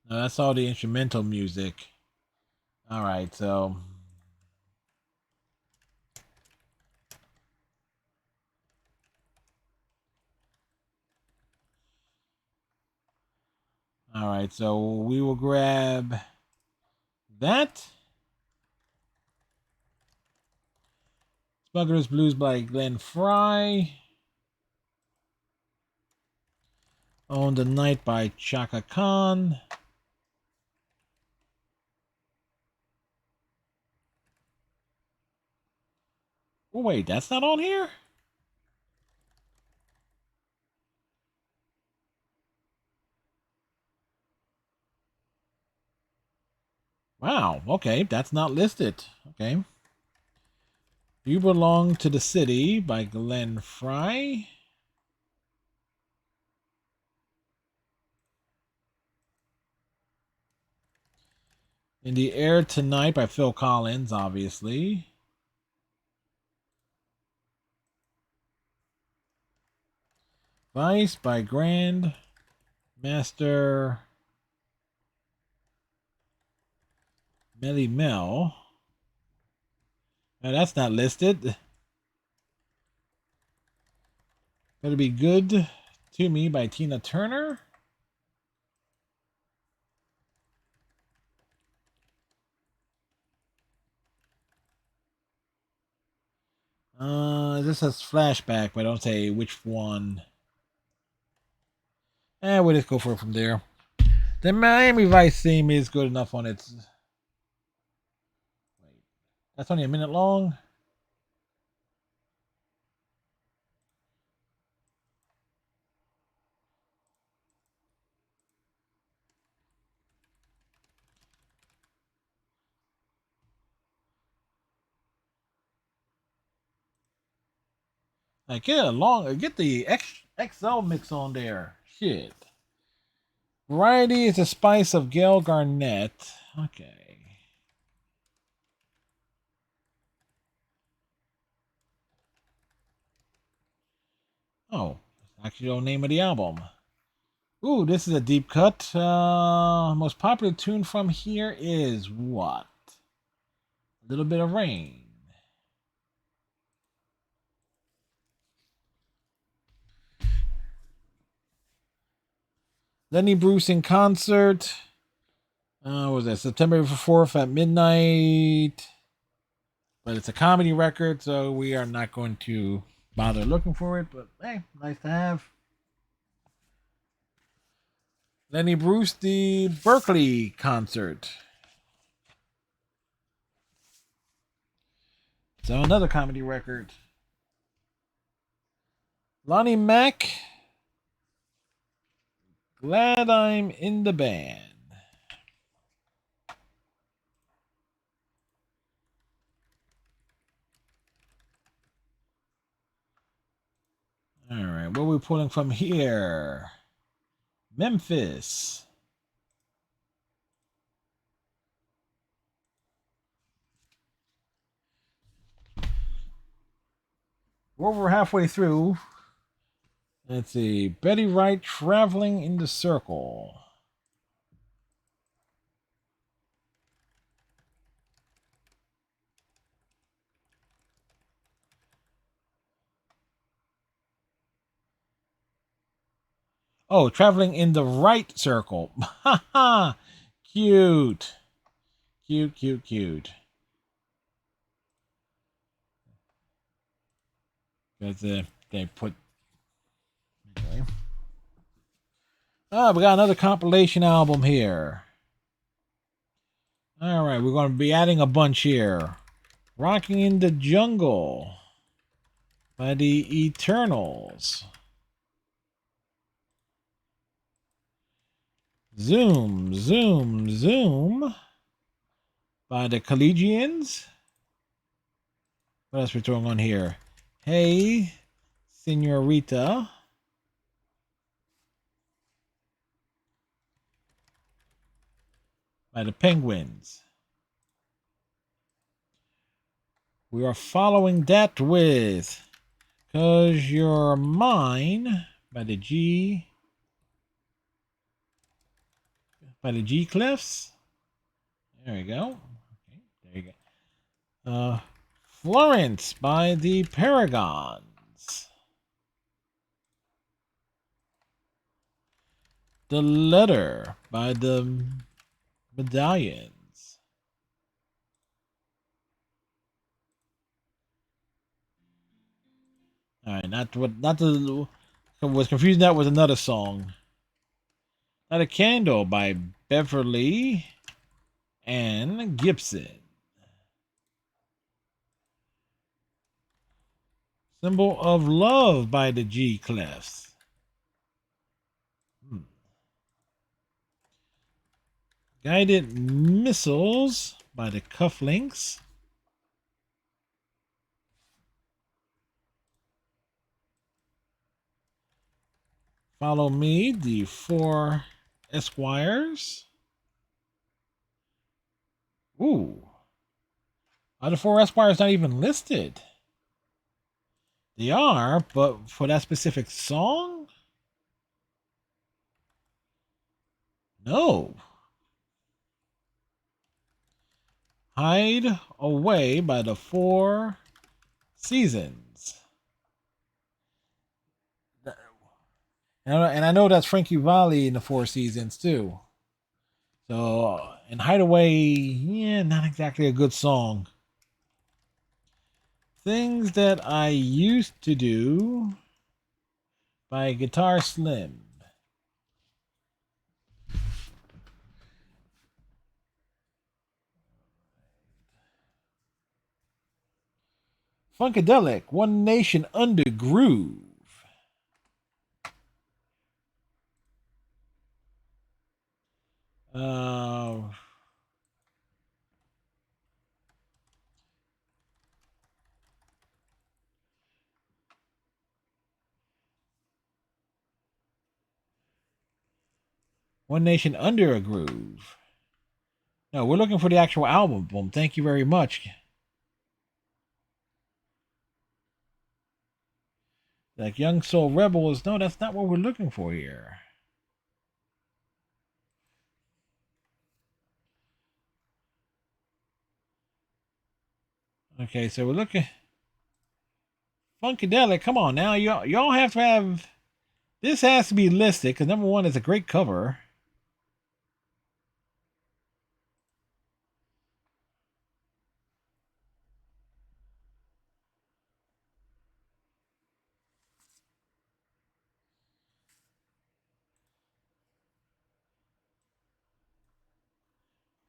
A: no, that's all the instrumental music. All right, so we will grab that. Smuggler's Blues by Glenn Fry. On the Night by Chaka Khan. Oh, wait, that's not on here? Wow, okay, that's not listed. Okay. You Belong to the City by Glenn Fry. In the Air Tonight by Phil Collins, obviously. Vice by Grand Master Melly Mel. Now that's not listed. Better Be Good to Me by Tina Turner. This says flashback, but I don't say which one. We'll just go for it from there. The Miami Vice theme is good enough on its. Wait, that's only a minute long. Like, get the XL mix on there. Shit. Variety is a spice of Gail Garnett. Okay. Oh, actually the name of the album. Ooh, this is a deep cut. Most popular tune from here is what? A Little Bit of Rain. Lenny Bruce in concert. Was that September 4th at midnight? But it's a comedy record, so we are not going to bother looking for it. But hey, nice to have. Lenny Bruce, the Berkeley concert. So another comedy record. Lonnie Mack. Glad I'm in the band. All right, what are we pulling from here? Memphis. We're over halfway through. Let's see. Betty Wright, Traveling in the Circle. Oh, Traveling in the Right Circle. Ha ha! Cute. Cute, cute, cute. Because they put... Anyway. We got another compilation album here. All right, we're going to be adding a bunch here. Rocking in the Jungle by the Eternals. Zoom, Zoom, Zoom by the Collegians. What else are we throwing on here? Hey, Senorita. By the Penguins. We are following that with 'Cause You're Mine by the G Cliffs. There we go. Okay, there you go. Florence by the Paragons. The Letter by the Medallions. All right, not the was confusing that with another song. Not a Candle by Beverly and Gibson. Symbol of Love by the G Clefs. Guided Missiles by the Cufflinks. Follow Me, the Four Esquires. Ooh. Are the Four Esquires not even listed? They are, but for that specific song? No. Hide Away by the Four Seasons. And I know that's Frankie Valli in the Four Seasons too. So, and Hideaway, yeah, not exactly a good song. Things that I used to do by Guitar Slim. Funkadelic, One Nation Under Groove. Uh, One Nation Under a Groove. No, we're looking for the actual album. Boom. Thank you very much. Like Young Soul Rebels. No, that's not what we're looking for here. Okay, so we're looking Funkadelic. Come on now, y'all have to have this has to be listed because number one is a great cover.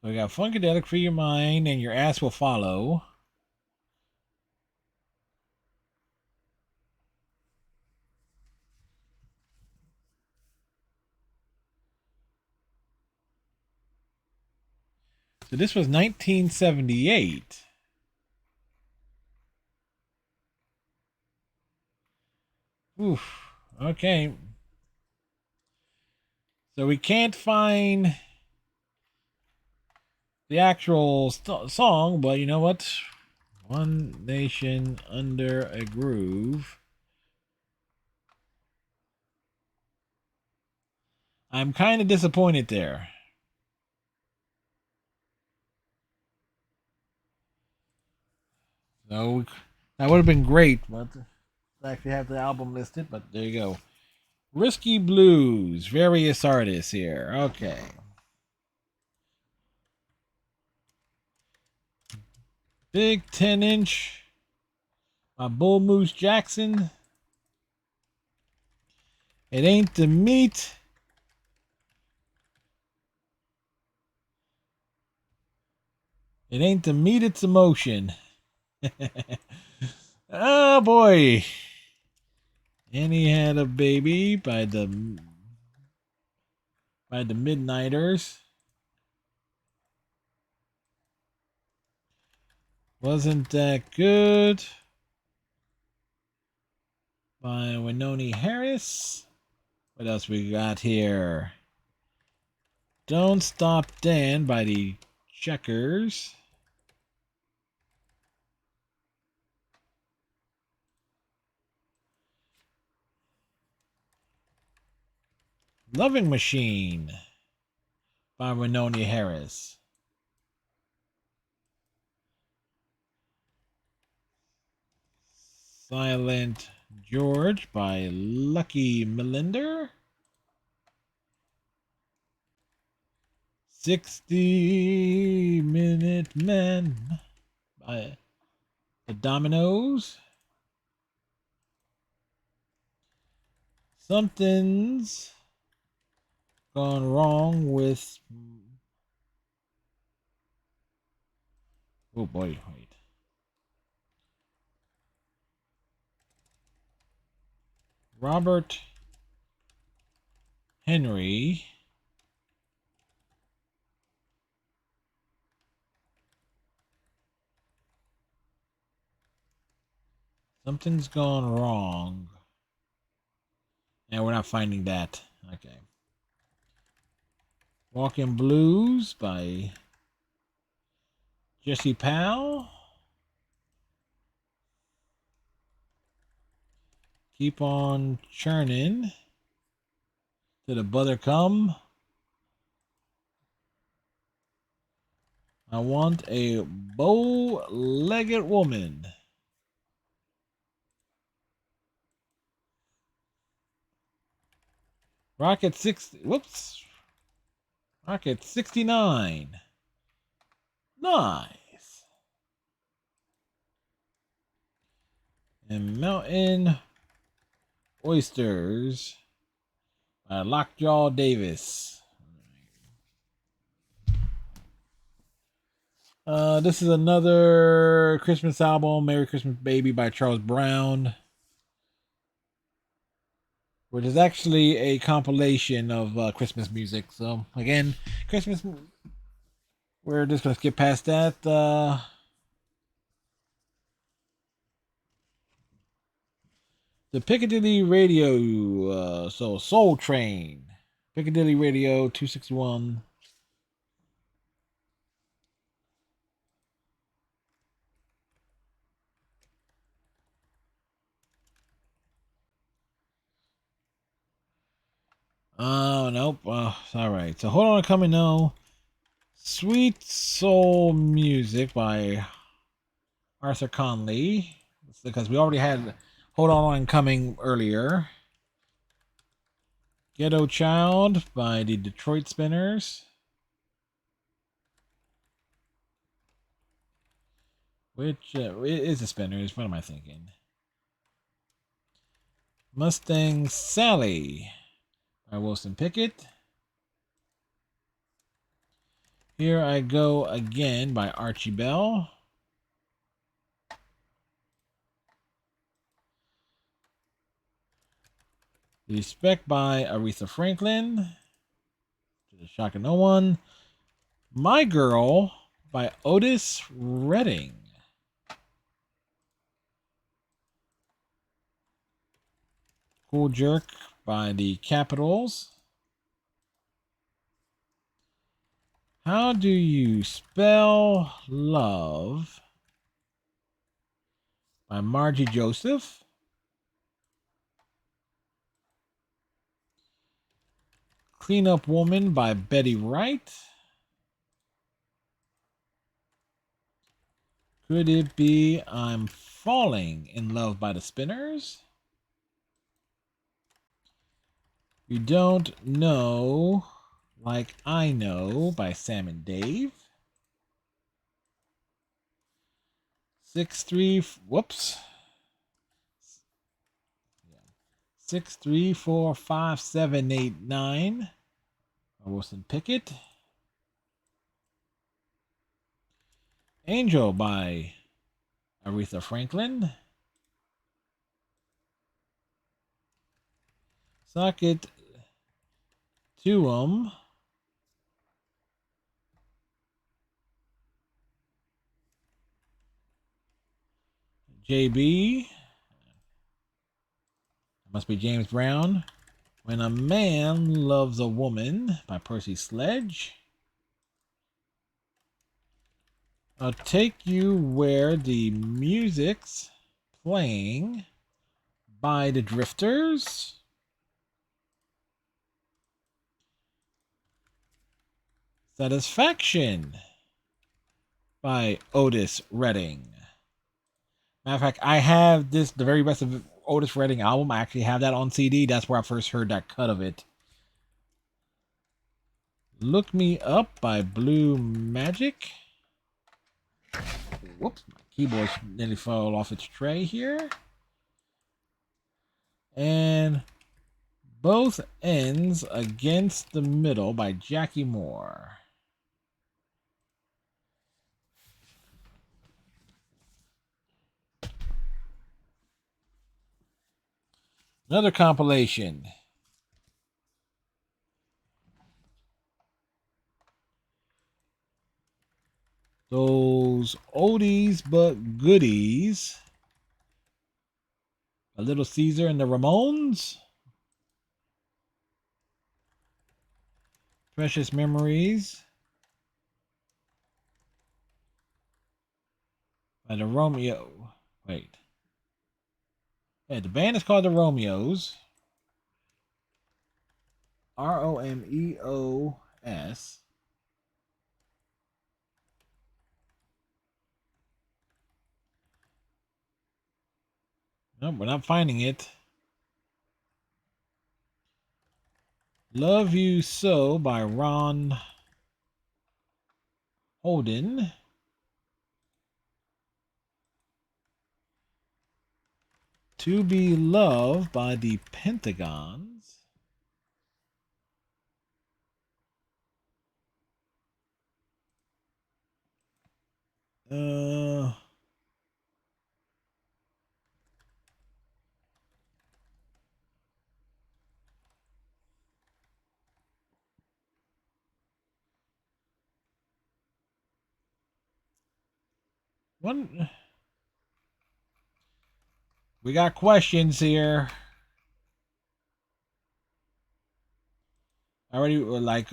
A: So we got Funkadelic, Free Your Mind, and Your Ass Will Follow. So this was 1978. Oof. Okay. So we can't find the actual song, but you know what? One Nation Under a Groove. I'm kind of disappointed there. So that would have been great, but I actually have the album listed, but there you go. Risky Blues, various artists here. Okay. Big 10-inch by Bull Moose Jackson. It ain't the meat. It ain't the meat, it's emotion. Oh boy. And he had a baby by the Midnighters. Wasn't that good? By Wynonie Harris. What else we got here? Don't Stop Dan by the Checkers. Loving Machine by Wynonie Harris. Silent George by Lucky Millinder. 60-Minute Men by the Dominoes. Something's gone wrong with... Oh boy, wait. Robert Henry. Something's gone wrong. And we're not finding that. Okay. Walking Blues by Jesse Powell. Keep on churning. Did a Butter Come I want a bow-legged woman. Rocket 60. Whoops. Rocket 69. Nice. And Mountain Oysters by Lockjaw Davis. This is another Christmas album, Merry Christmas Baby by Charles Brown, which is actually a compilation of Christmas music. So, again, Christmas, we're just going to skip past that. The Piccadilly Radio, so Soul Train, Piccadilly Radio 261. Oh, nope. All right. So hold on, coming now. Sweet Soul Music by Arthur Conley. It's because we already had Hold On coming earlier. Ghetto Child by the Detroit Spinners. Which is the Spinners? What am I thinking? Mustang Sally by Wilson Pickett. Here I Go Again by Archie Bell. Respect by Aretha Franklin. To the shock of no one. My Girl by Otis Redding. Cool Jerk by the Capitals. How Do You Spell Love by Margie Joseph. Clean Up Woman by Betty Wright. Could It Be I'm Falling in Love by the Spinners? You Don't Know Like I Know by Sam and Dave. 6345789 by Wilson Pickett. Angel by Aretha Franklin. Suck It To 'Em JB. Must be James Brown. When a Man Loves a Woman by Percy Sledge. I'll Take You Where the Music's Playing by the Drifters. Satisfaction by Otis Redding. Matter of fact, I have the very best of Otis Redding album. I actually have that on CD. That's where I first heard that cut of it. Look Me Up by Blue Magic. Whoops, my keyboard nearly fell off its tray here. And Both Ends Against the Middle by Jackie Moore. Another compilation. Those oldies but goodies. A Little Caesar and the Ramones. Precious Memories by the Romeo. Wait. Yeah, the band is called the Romeos. Romeos. Nope, we're not finding it. Love You So by Ron Holden. To Be Loved by the Pentagons. One. We got questions here. Already like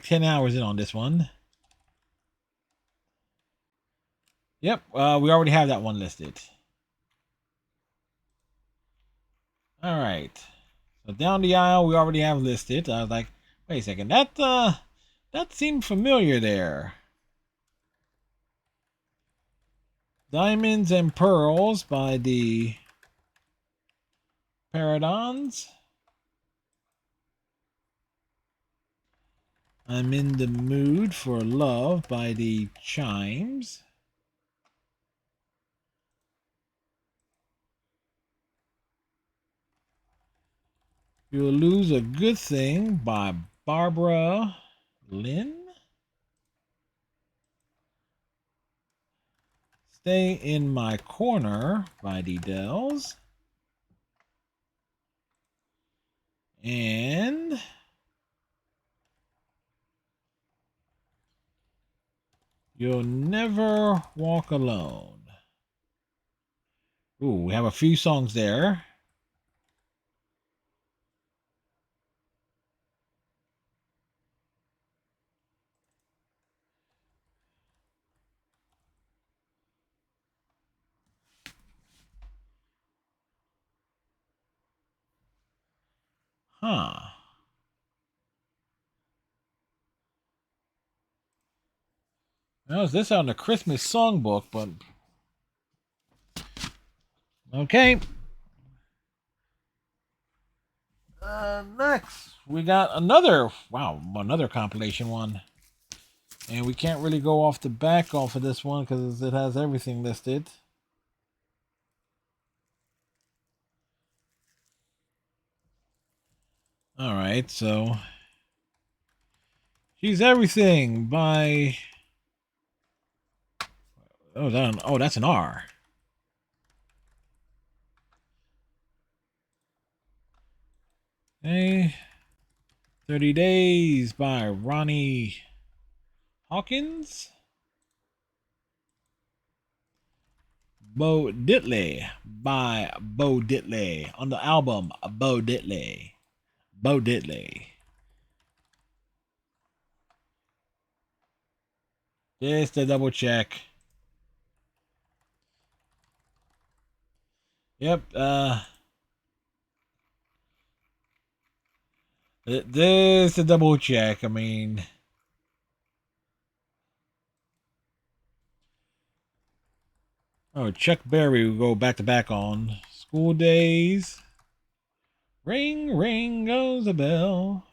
A: 10 hours in on this one. Yep, we already have that one listed. All right. So down the aisle, we already have listed. I was like, wait a second, that seemed familiar there. Diamonds and Pearls by the Paradons. I'm in the Mood for Love by the Chimes. You'll Lose a Good Thing by Barbara Lynn. Stay in My Corner by the Dells. And You'll Never Walk Alone. Ooh, we have a few songs there. Huh. Well, is this on the Christmas songbook? But okay. Next, we got another compilation one. And we can't really go off the back off of this one because it has everything listed. All right, so She's Everything by that's an R. Hey, 30 Days by Ronnie Hawkins. Bo Diddley by Bo Diddley on the album Bo Diddley. Bo Diddley. Just to double check. Yep, just to double check. I mean, Chuck Berry will go back to back on School Days. Ring, ring goes a bell.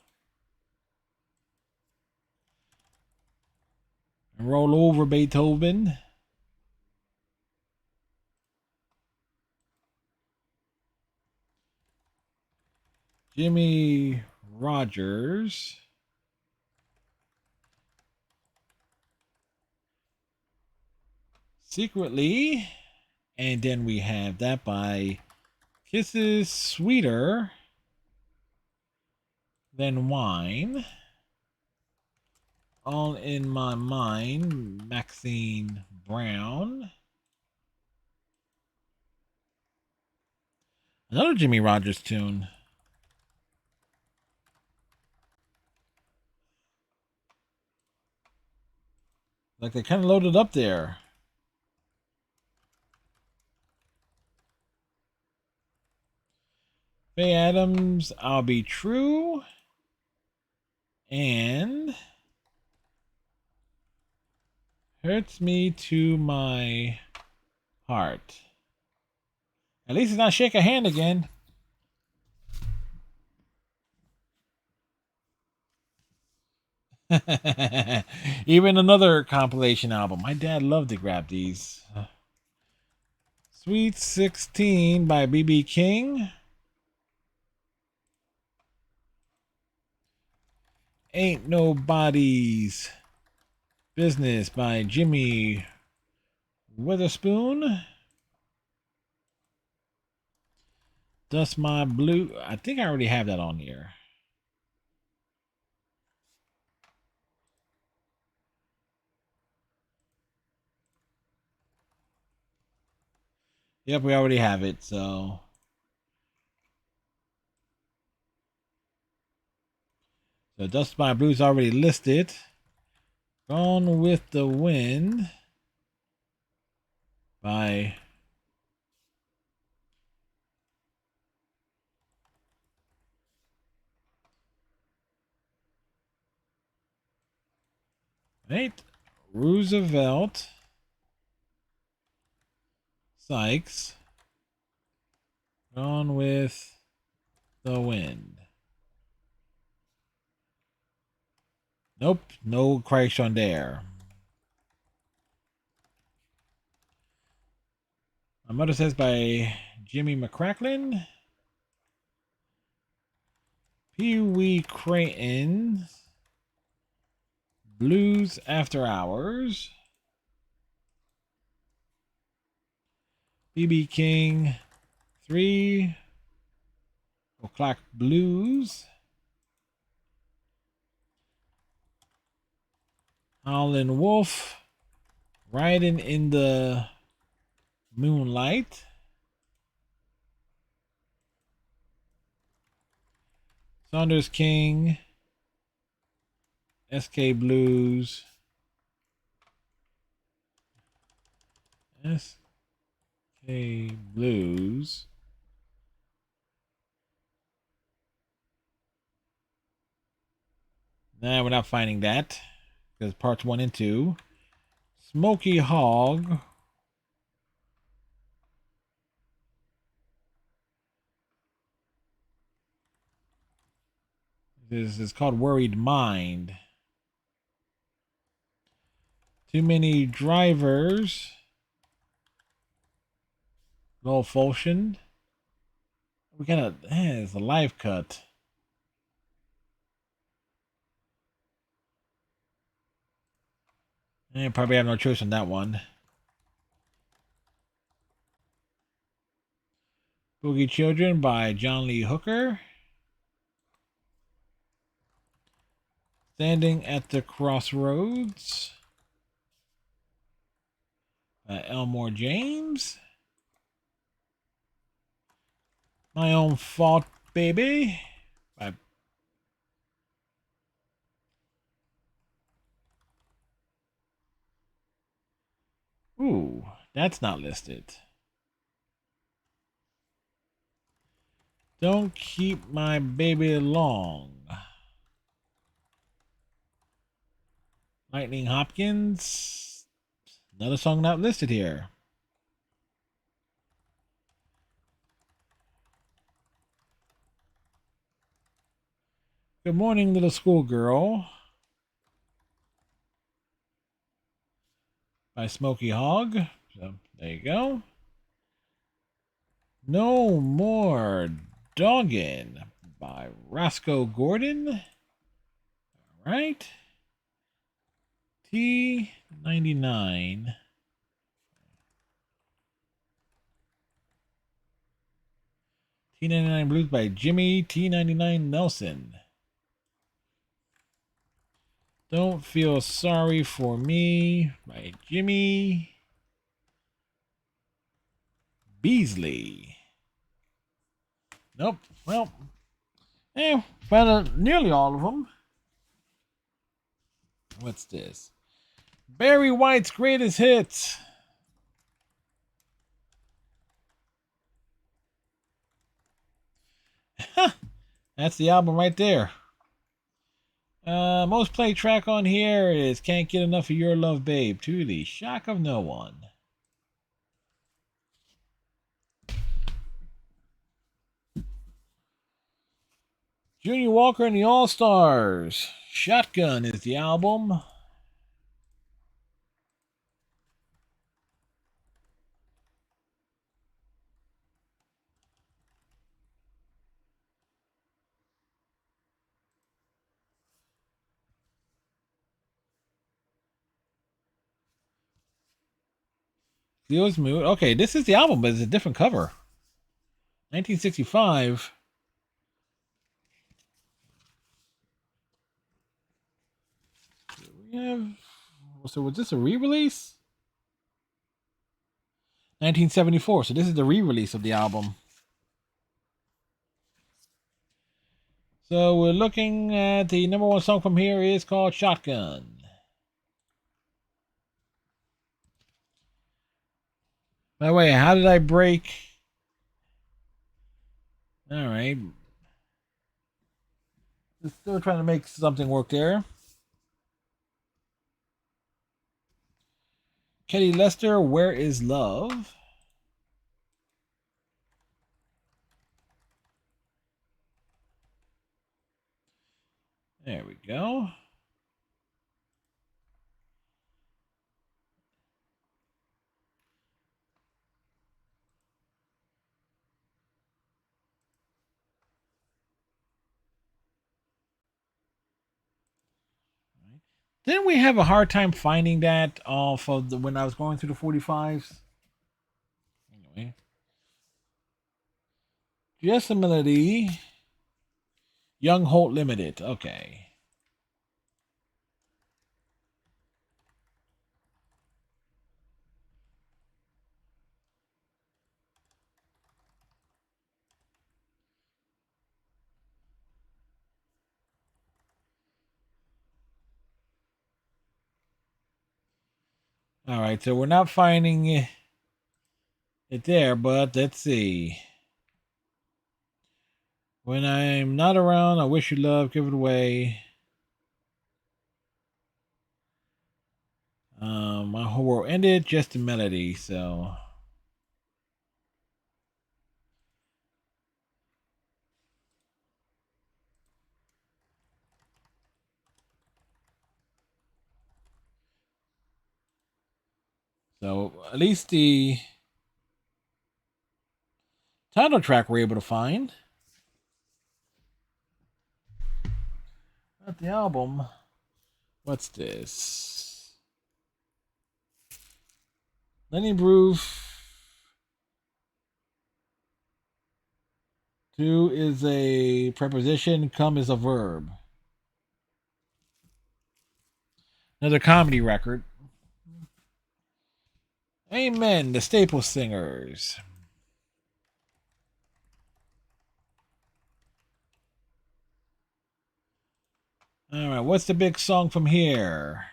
A: And Roll Over Beethoven. Jimmy Rogers. Secretly. And then we have that by Kisses Sweeter Than Wine. All in My Mind, Maxine Brown. Another Jimmy Rogers tune. Like they kind of loaded up there. Faye Adams, I'll Be True. And Hurts Me to My Heart. At least it's not Shake a Hand again. Even another compilation album. My dad loved to grab these. Sweet 16 by B.B. King. Ain't Nobody's Business by Jimmy Witherspoon. Dust My Blue. I think I already have that on here. Yep, we already have it, so. So Dust My Blue's already listed. Gone with the Wind by Roosevelt Sykes. Gone with the Wind. Nope, no Christ on there. My Mother Says by Jimmy McCracklin. Pee Wee Crayton. Blues After Hours. B.B. King. 3 O'Clock Blues. Howlin' Wolf. Riding in the Moonlight. Saunders King. SK Blues. SK Blues. Nah, we're not finding that. Because parts 1 and 2. Smoky Hog. This is called Worried Mind. Too Many Drivers. Lowell Fulson. We got a, it's a live cut. Probably have no choice on that one. Boogie Children by John Lee Hooker. Standing at the Crossroads by Elmore James. My Own Fault, Baby by Ooh, that's not listed. Don't Keep My Baby Long. Lightning Hopkins. Another song not listed here. Good Morning, Little Schoolgirl by Smoky Hog. So there you go. No More Doggin' by Roscoe Gordon. All right. T99. T99 Blues by Jimmy T99 Nelson. Don't Feel Sorry for Me by Jimmy Beasley. Nope. Well, found nearly all of them. What's this? Barry White's Greatest Hits. That's the album right there. Most played track on here is Can't Get Enough of Your Love, Babe, to the shock of no one. Junior Walker and the All-Stars. Shotgun is the album. Leo's Mood. Okay, this is the album, but it's a different cover. 1965. Yeah. So was this a re-release? 1974. So this is the re-release of the album. So we're looking at the number one song from here is called Shotgun. By the way, how did I break? All right. Still trying to make something work there. Kelly Lester, Where is Love? There we go. Didn't we have a hard time finding that off of when I was going through the 45s? Anyway. Just a Melody. Young Holt Limited. Okay. All right, so we're not finding it there, but let's see. When I'm not around, I wish you love, give it away. My whole world ended, just a melody, so. So at least the title track we're able to find. Not the album. What's this? Lenny Bruce. 2 is a preposition. Come is a verb. Another comedy record. Amen. The Staple Singers. All right. What's the big song from here?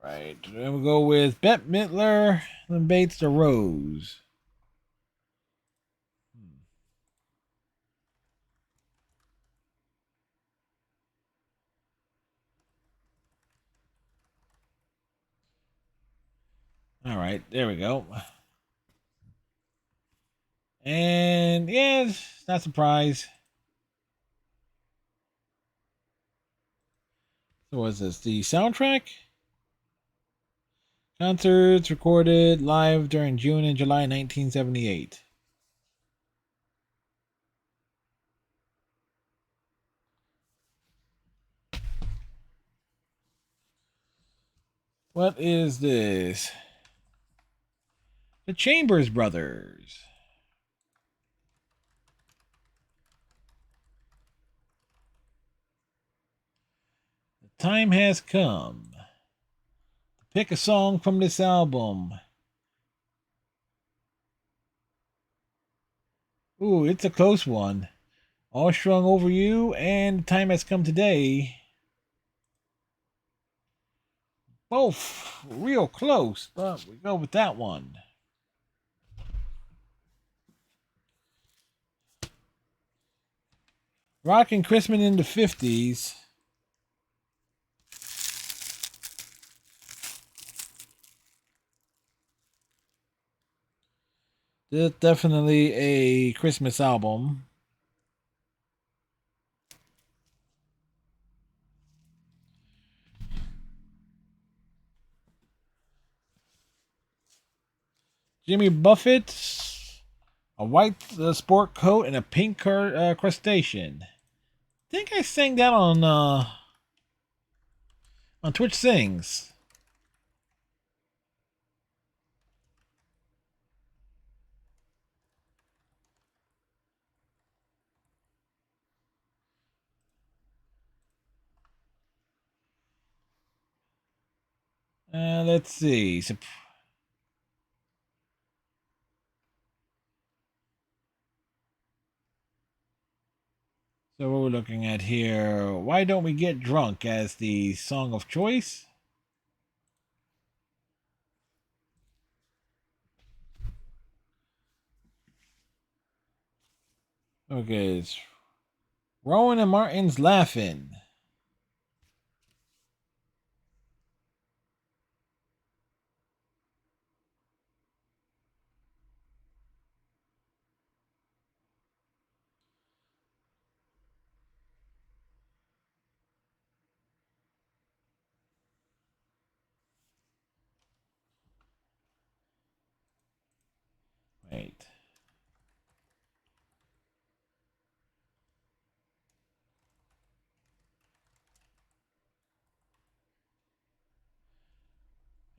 A: All right. Then we'll go with Bette Midler and Bates the Rose. All right, there we go. And yes, not surprised. So what's this? The soundtrack? Concerts recorded live during June and July 1978. What is this? The Chambers Brothers. The time has come to pick a song from this album. Ooh, it's a close one. All Strung Over You and The Time Has Come Today. Both real close, but we go with that one. Rockin' Christmas in the 50s. This is definitely a Christmas album. Jimmy Buffett, a white sport coat and a pink crustacean. I think I sang that on Twitch Sings. Let's see. So what we're looking at here. Why Don't We Get Drunk as the song of choice? Okay, it's Rowan and Martin's Laughing. Wait.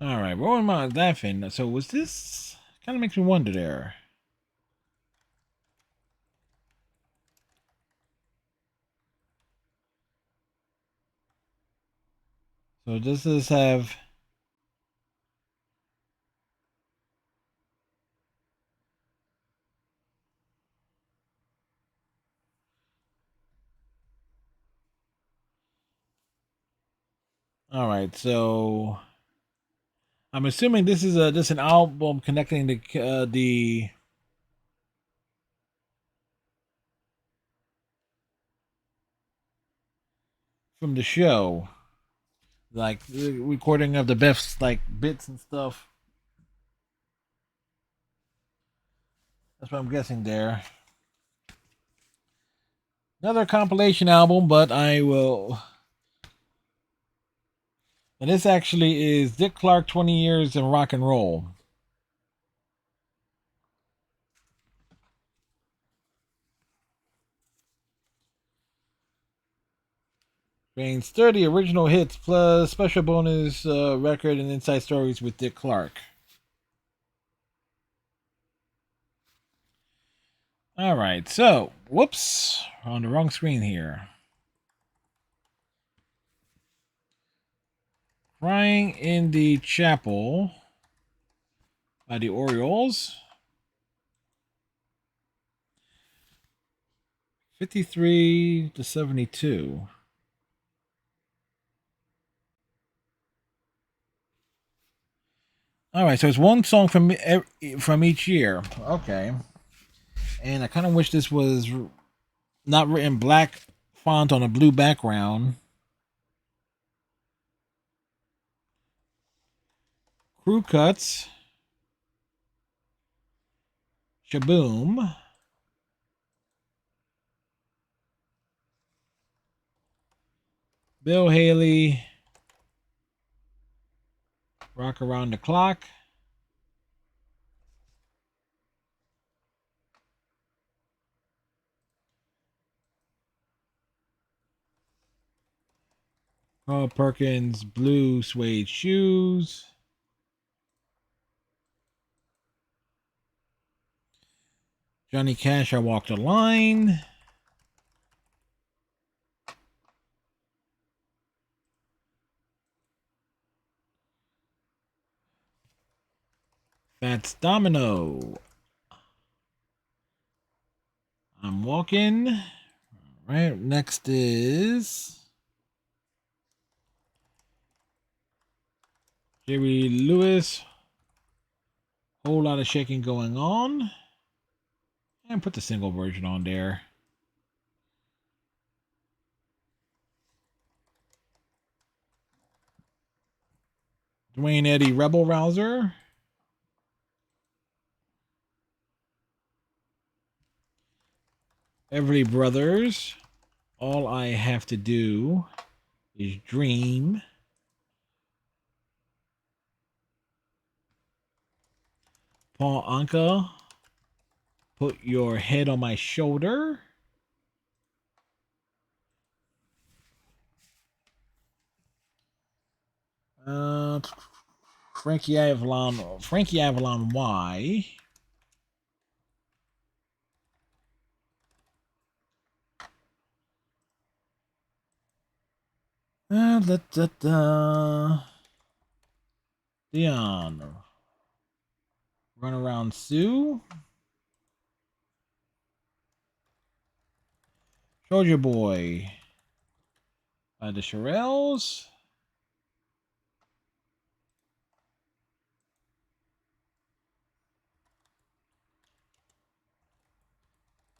A: All right, Rowan and Martin's Laughing. So was this kind of makes me wonder there? So does this have? All right, so I'm assuming this is just an album connecting the from the show, like the recording of the best like bits and stuff. That's what I'm guessing there. Another compilation album, but I will. And this actually is Dick Clark 20 Years in Rock and Roll. Contains 30 original hits plus special bonus record and inside stories with Dick Clark. All right, so whoops, on the wrong screen here. Crying in the Chapel by the Orioles. 53-72. All right, so it's one song from each year. Okay, and I kind of wish this was not written black font on a blue background. Crew Cuts. Shaboom. Bill Haley. Rock Around the Clock. Carl Perkins, Blue Suede Shoes. Johnny Cash, I Walked the Line. Fats Domino. I'm Walking. All right, next is Jerry Lewis. Whole lot of shaking going on. And put the single version on there. Dwayne Eddie Rebel Rouser. Everly Brothers. All I Have to Do is Dream. Paul Anka. Put Your Head on My Shoulder. Frankie Avalon Y. Dion. Run Around Sue. Soldier Boy by the Shirelles.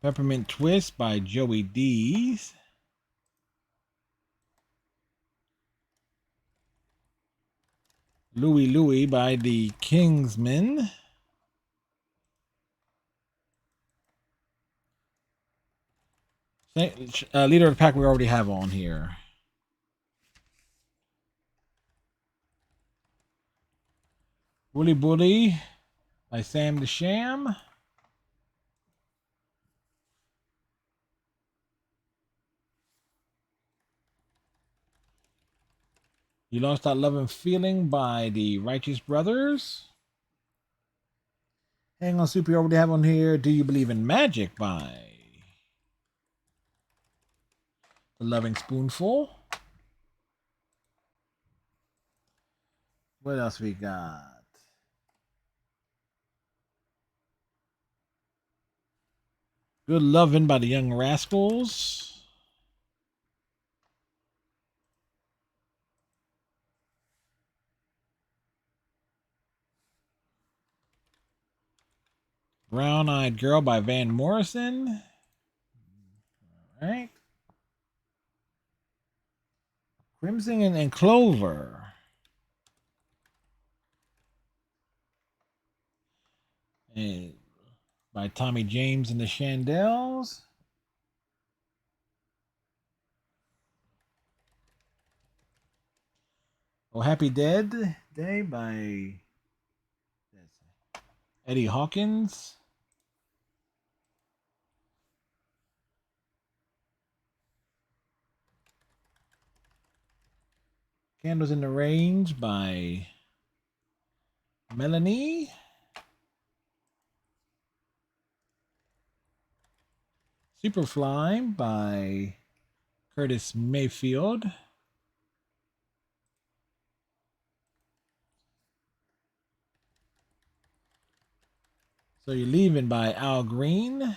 A: Peppermint Twist by Joey Dees. Louie Louie by the Kingsmen. Leader of the Pack we already have on here. Woolly Bully by Sam the Sham. You Lost That Love and Feeling by the Righteous Brothers. Hang on, Super, you already have on here. Do You Believe in Magic by The Loving Spoonful. What else we got? Good Lovin' by the Young Rascals. Brown Eyed Girl by Van Morrison. All right. Crimson and Clover. And by Tommy James and the Shandels. Oh, Happy Dead Day by Eddie Hawkins. Candles in the Range by Melanie. Superfly by Curtis Mayfield. So You're Leaving by Al Green.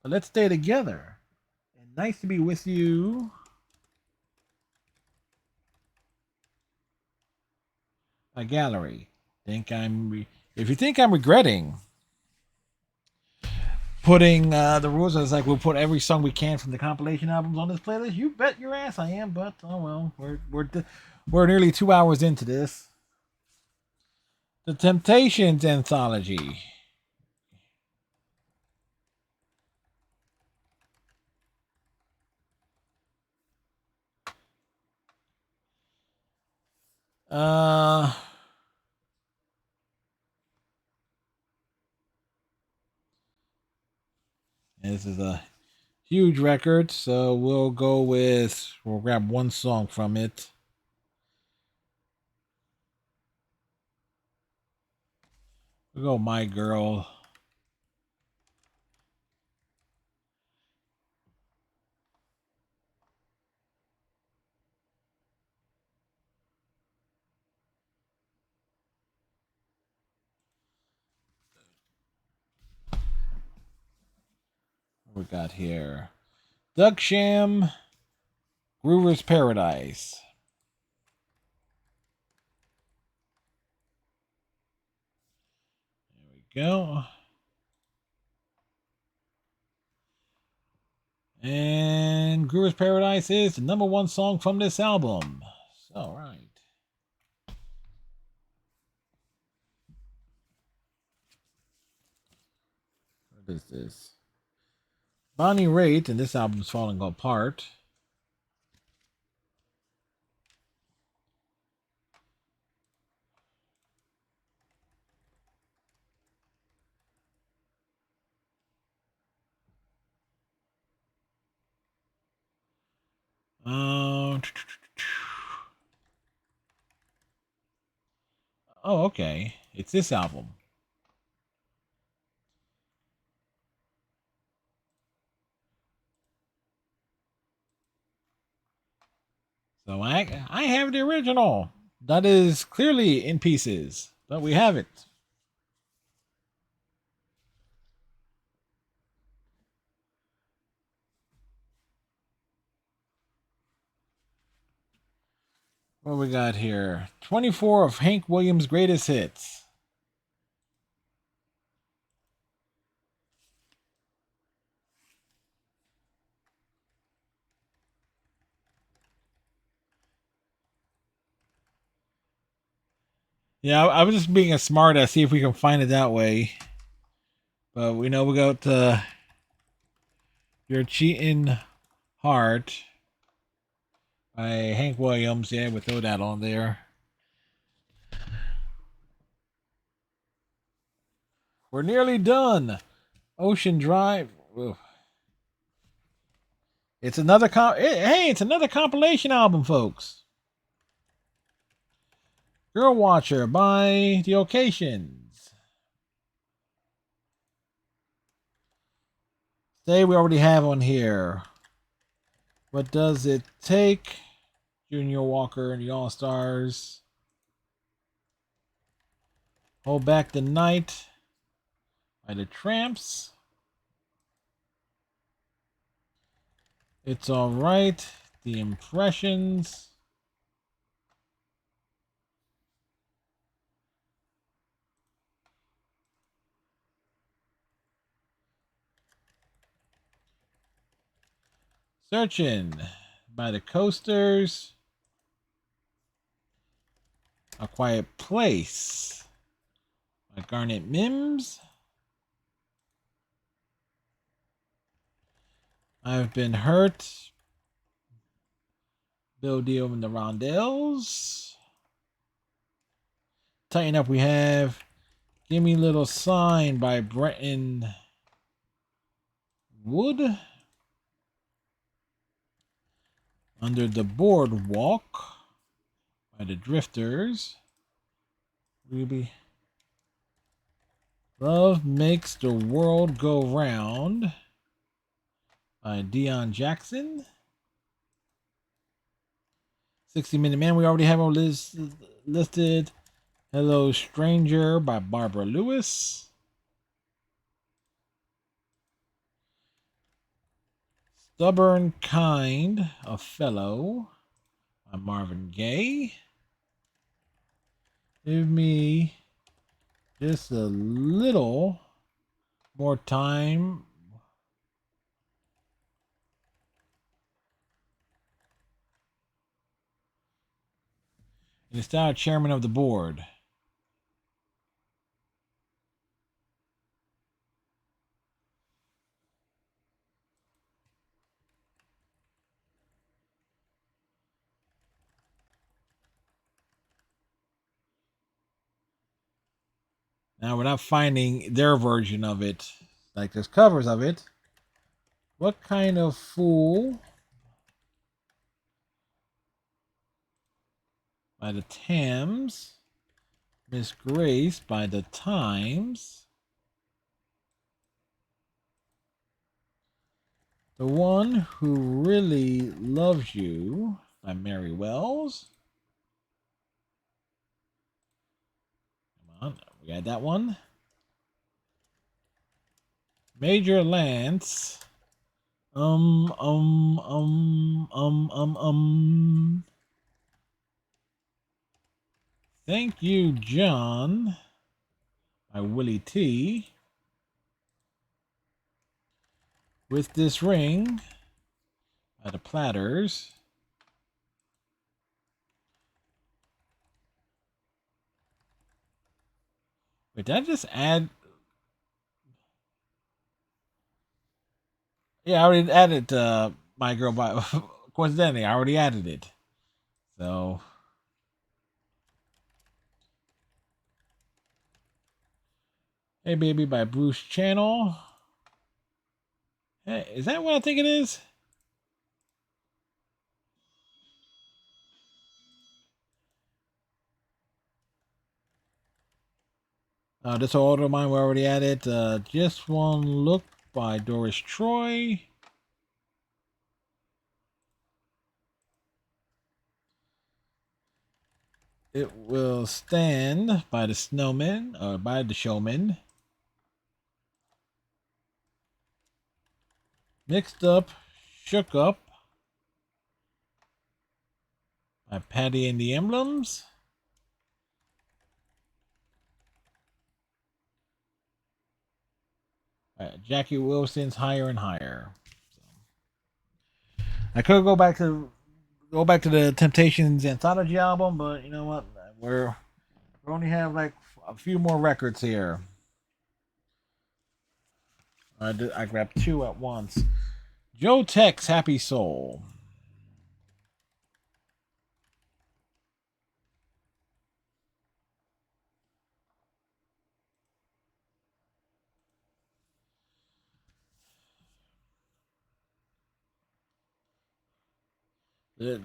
A: But Let's Stay Together. And Nice to Be With You by Gallery. If you think I'm regretting putting the rules, it's like we'll put every song we can from the compilation albums on this playlist. You bet your ass I am, but oh well, we're nearly 2 hours into this. The Temptations anthology. This is a huge record, so we'll grab one song from it. We'll go My Girl. What we got here? Doug Sham, Groover's Paradise. There we go. And Groover's Paradise is the #1 song from this album. So, all right. What is this? Bonnie Raitt, and this album's falling apart. Oh, okay. It's this album. So I have the original. That is clearly in pieces, but we have it. What we got here? 24 of Hank Williams' greatest hits. Yeah, I was just being a smart ass, see if we can find it that way. But we know we got Your Cheating Heart by Hank Williams. Yeah, we'll throw that on there. We're nearly done. Ocean Drive. Ugh. It's another hey, it's another compilation album, folks. Girl Watcher by The Occasions. Say we already have one here. What Does It Take? Junior Walker and the All Stars. Hold Back the Night by the Tramps. It's Alright. The Impressions. Searching by the Coasters. A Quiet Place by Garnet Mims. I've Been Hurt. Bill Dio and the Rondells. Tighten Up, we have Gimme Little Sign by Brenton Wood. Under the Boardwalk by the Drifters. Ruby. Love Makes the World Go Round by Dion Jackson. 60-Minute Man, we already have on listed. Hello Stranger by Barbara Lewis. Stubborn Kind of Fellow by Marvin Gaye. Give me just a little more time. And it's now chairman of the board. Now we're not finding their version of it. Like there's covers of it. What Kind of Fool by the Tams. Miss Grace by the Times. The One Who Really Loves You by Mary Wells. Come on, we got that one. Major Lance. Thank You, John by Willie T. With This Ring by the Platters. Wait, did I just add? Yeah, I already added My Girl by coincidentally, I already added it. So Hey Baby by Bruce Channel. Hey, is that what I think it is? This order of mine we already added. Just One Look by Doris Troy. It Will Stand by the Snowman, or by the Showman. Mixed Up, Shook Up by Patty and the Emblems. Jackie Wilson's Higher and Higher. I could go back to the Temptations anthology album, but you know what? We only have like a few more records here. I grabbed two at once. Joe Tex, Happy Soul.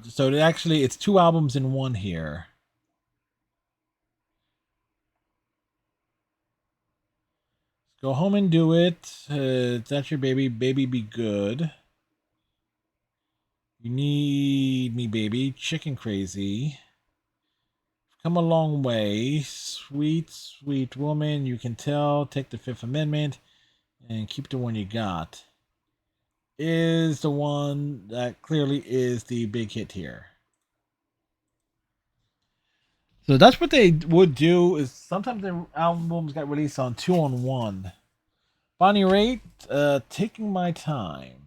A: So actually, it's two albums in one here. Go Home and Do It. That's Your Baby. Baby Be Good. You Need Me, Baby. Chicken Crazy. Come a Long Way. Sweet, Sweet Woman. You Can Tell. Take the Fifth Amendment. And Keep the One You Got. Is the one that clearly is the big hit here. So that's what they would do. Is sometimes the albums got released on 2-on-1. Bonnie Raitt, Taking My Time.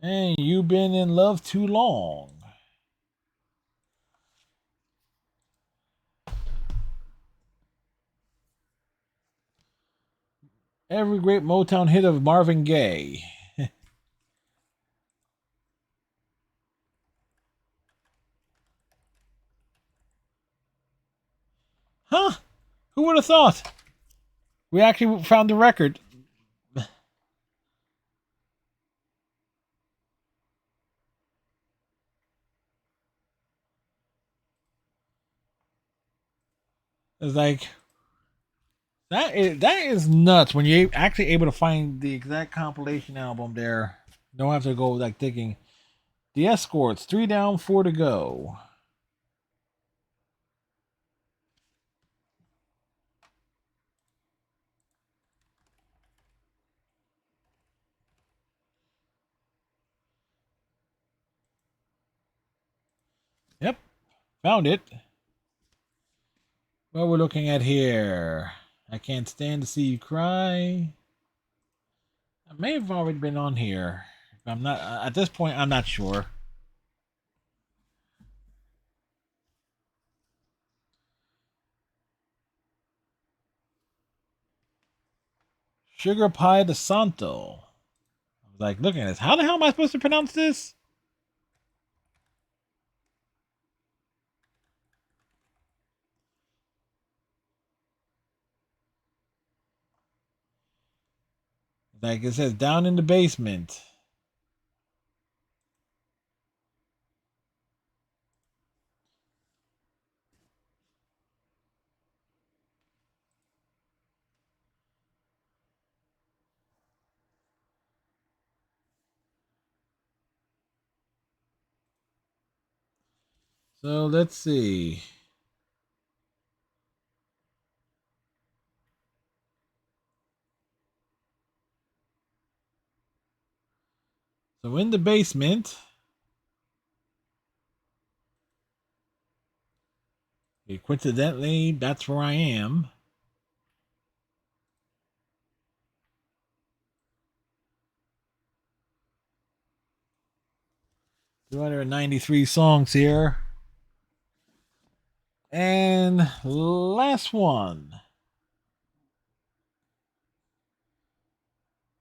A: And You Been in Love Too Long. Every great Motown hit of Marvin Gaye. Huh? Who would have thought? We actually found the record. It's like that is nuts when you're actually able to find the exact compilation album there. Don't have to go like digging. The Escorts, 3 down, 4 to go. Yep, found it. What we're looking at here. I Can't Stand to See You Cry. I may have already been on here. I'm not at this point. I'm not sure. Sugar Pie de Santo. I was like looking at this. How the hell am I supposed to pronounce this? Like it says down in the basement. So let's see. So in the basement. Coincidentally, that's where I am. 293 songs here. And last one.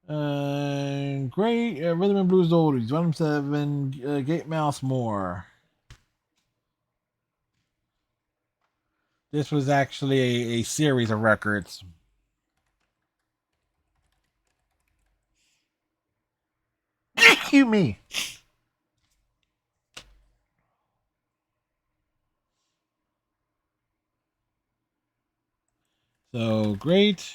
A: Great Rhythm and Blues Oldies. 107. Gatemouse More. This was actually a series of records. You me. So great.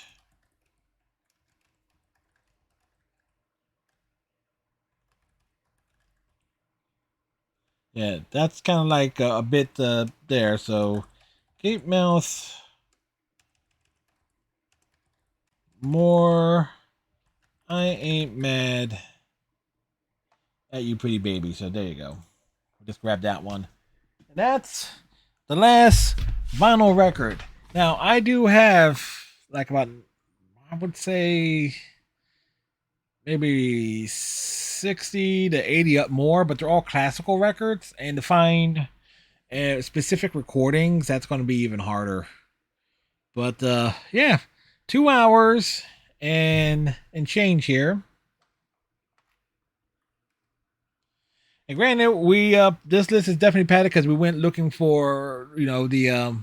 A: Yeah, that's kind of like a bit there. So Gatemouse More. I ain't mad at you, pretty baby. So there you go. Just grab that one. And that's the last vinyl record. Now I do have like about, I would say, maybe 60 to 80 up more, but they're all classical records. And to find specific recordings, that's going to be even harder. But yeah, 2 hours and change here. And granted, we this list is definitely padded because we went looking for the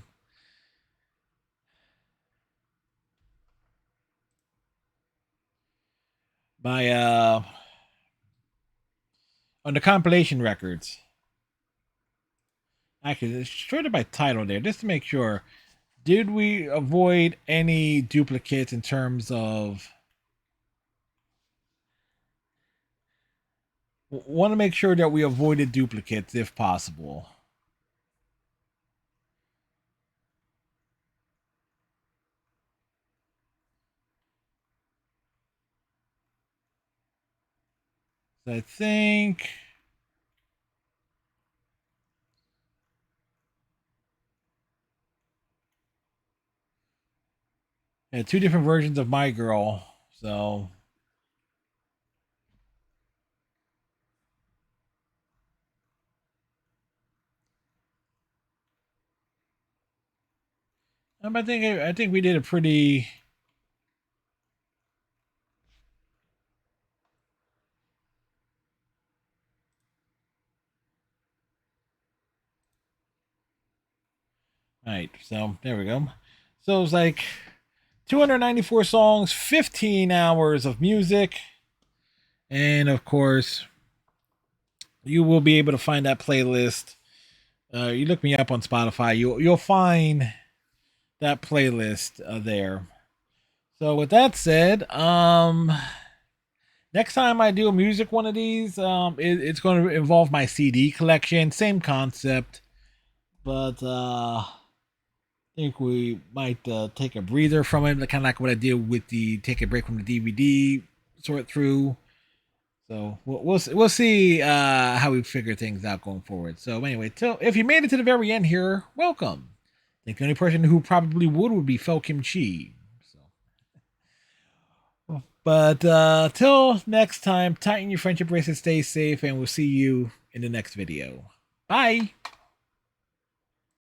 A: my on the compilation records. Actually, it's sorted by title there just to make sure. Did we avoid any duplicates in terms of? Want to make sure that we avoided duplicates if possible. So I think yeah, two different versions of My Girl. So I think we did a pretty. Right. So there we go. So it's like 294 songs, 15 hours of music, and of course, you will be able to find that playlist. You look me up on Spotify, you'll find that playlist there. So with that said, next time I do a music one of these, it's going to involve my CD collection. Same concept, but I think we might take a breather from it, kind of like what I did with the take a break from the DVD sort through. So we'll see how we figure things out going forward. So anyway, if you made it to the very end here, welcome. I think the only person who probably would be Fel Kim Chi. So, but till next time, tighten your friendship bracelets, stay safe, and we'll see you in the next video. Bye.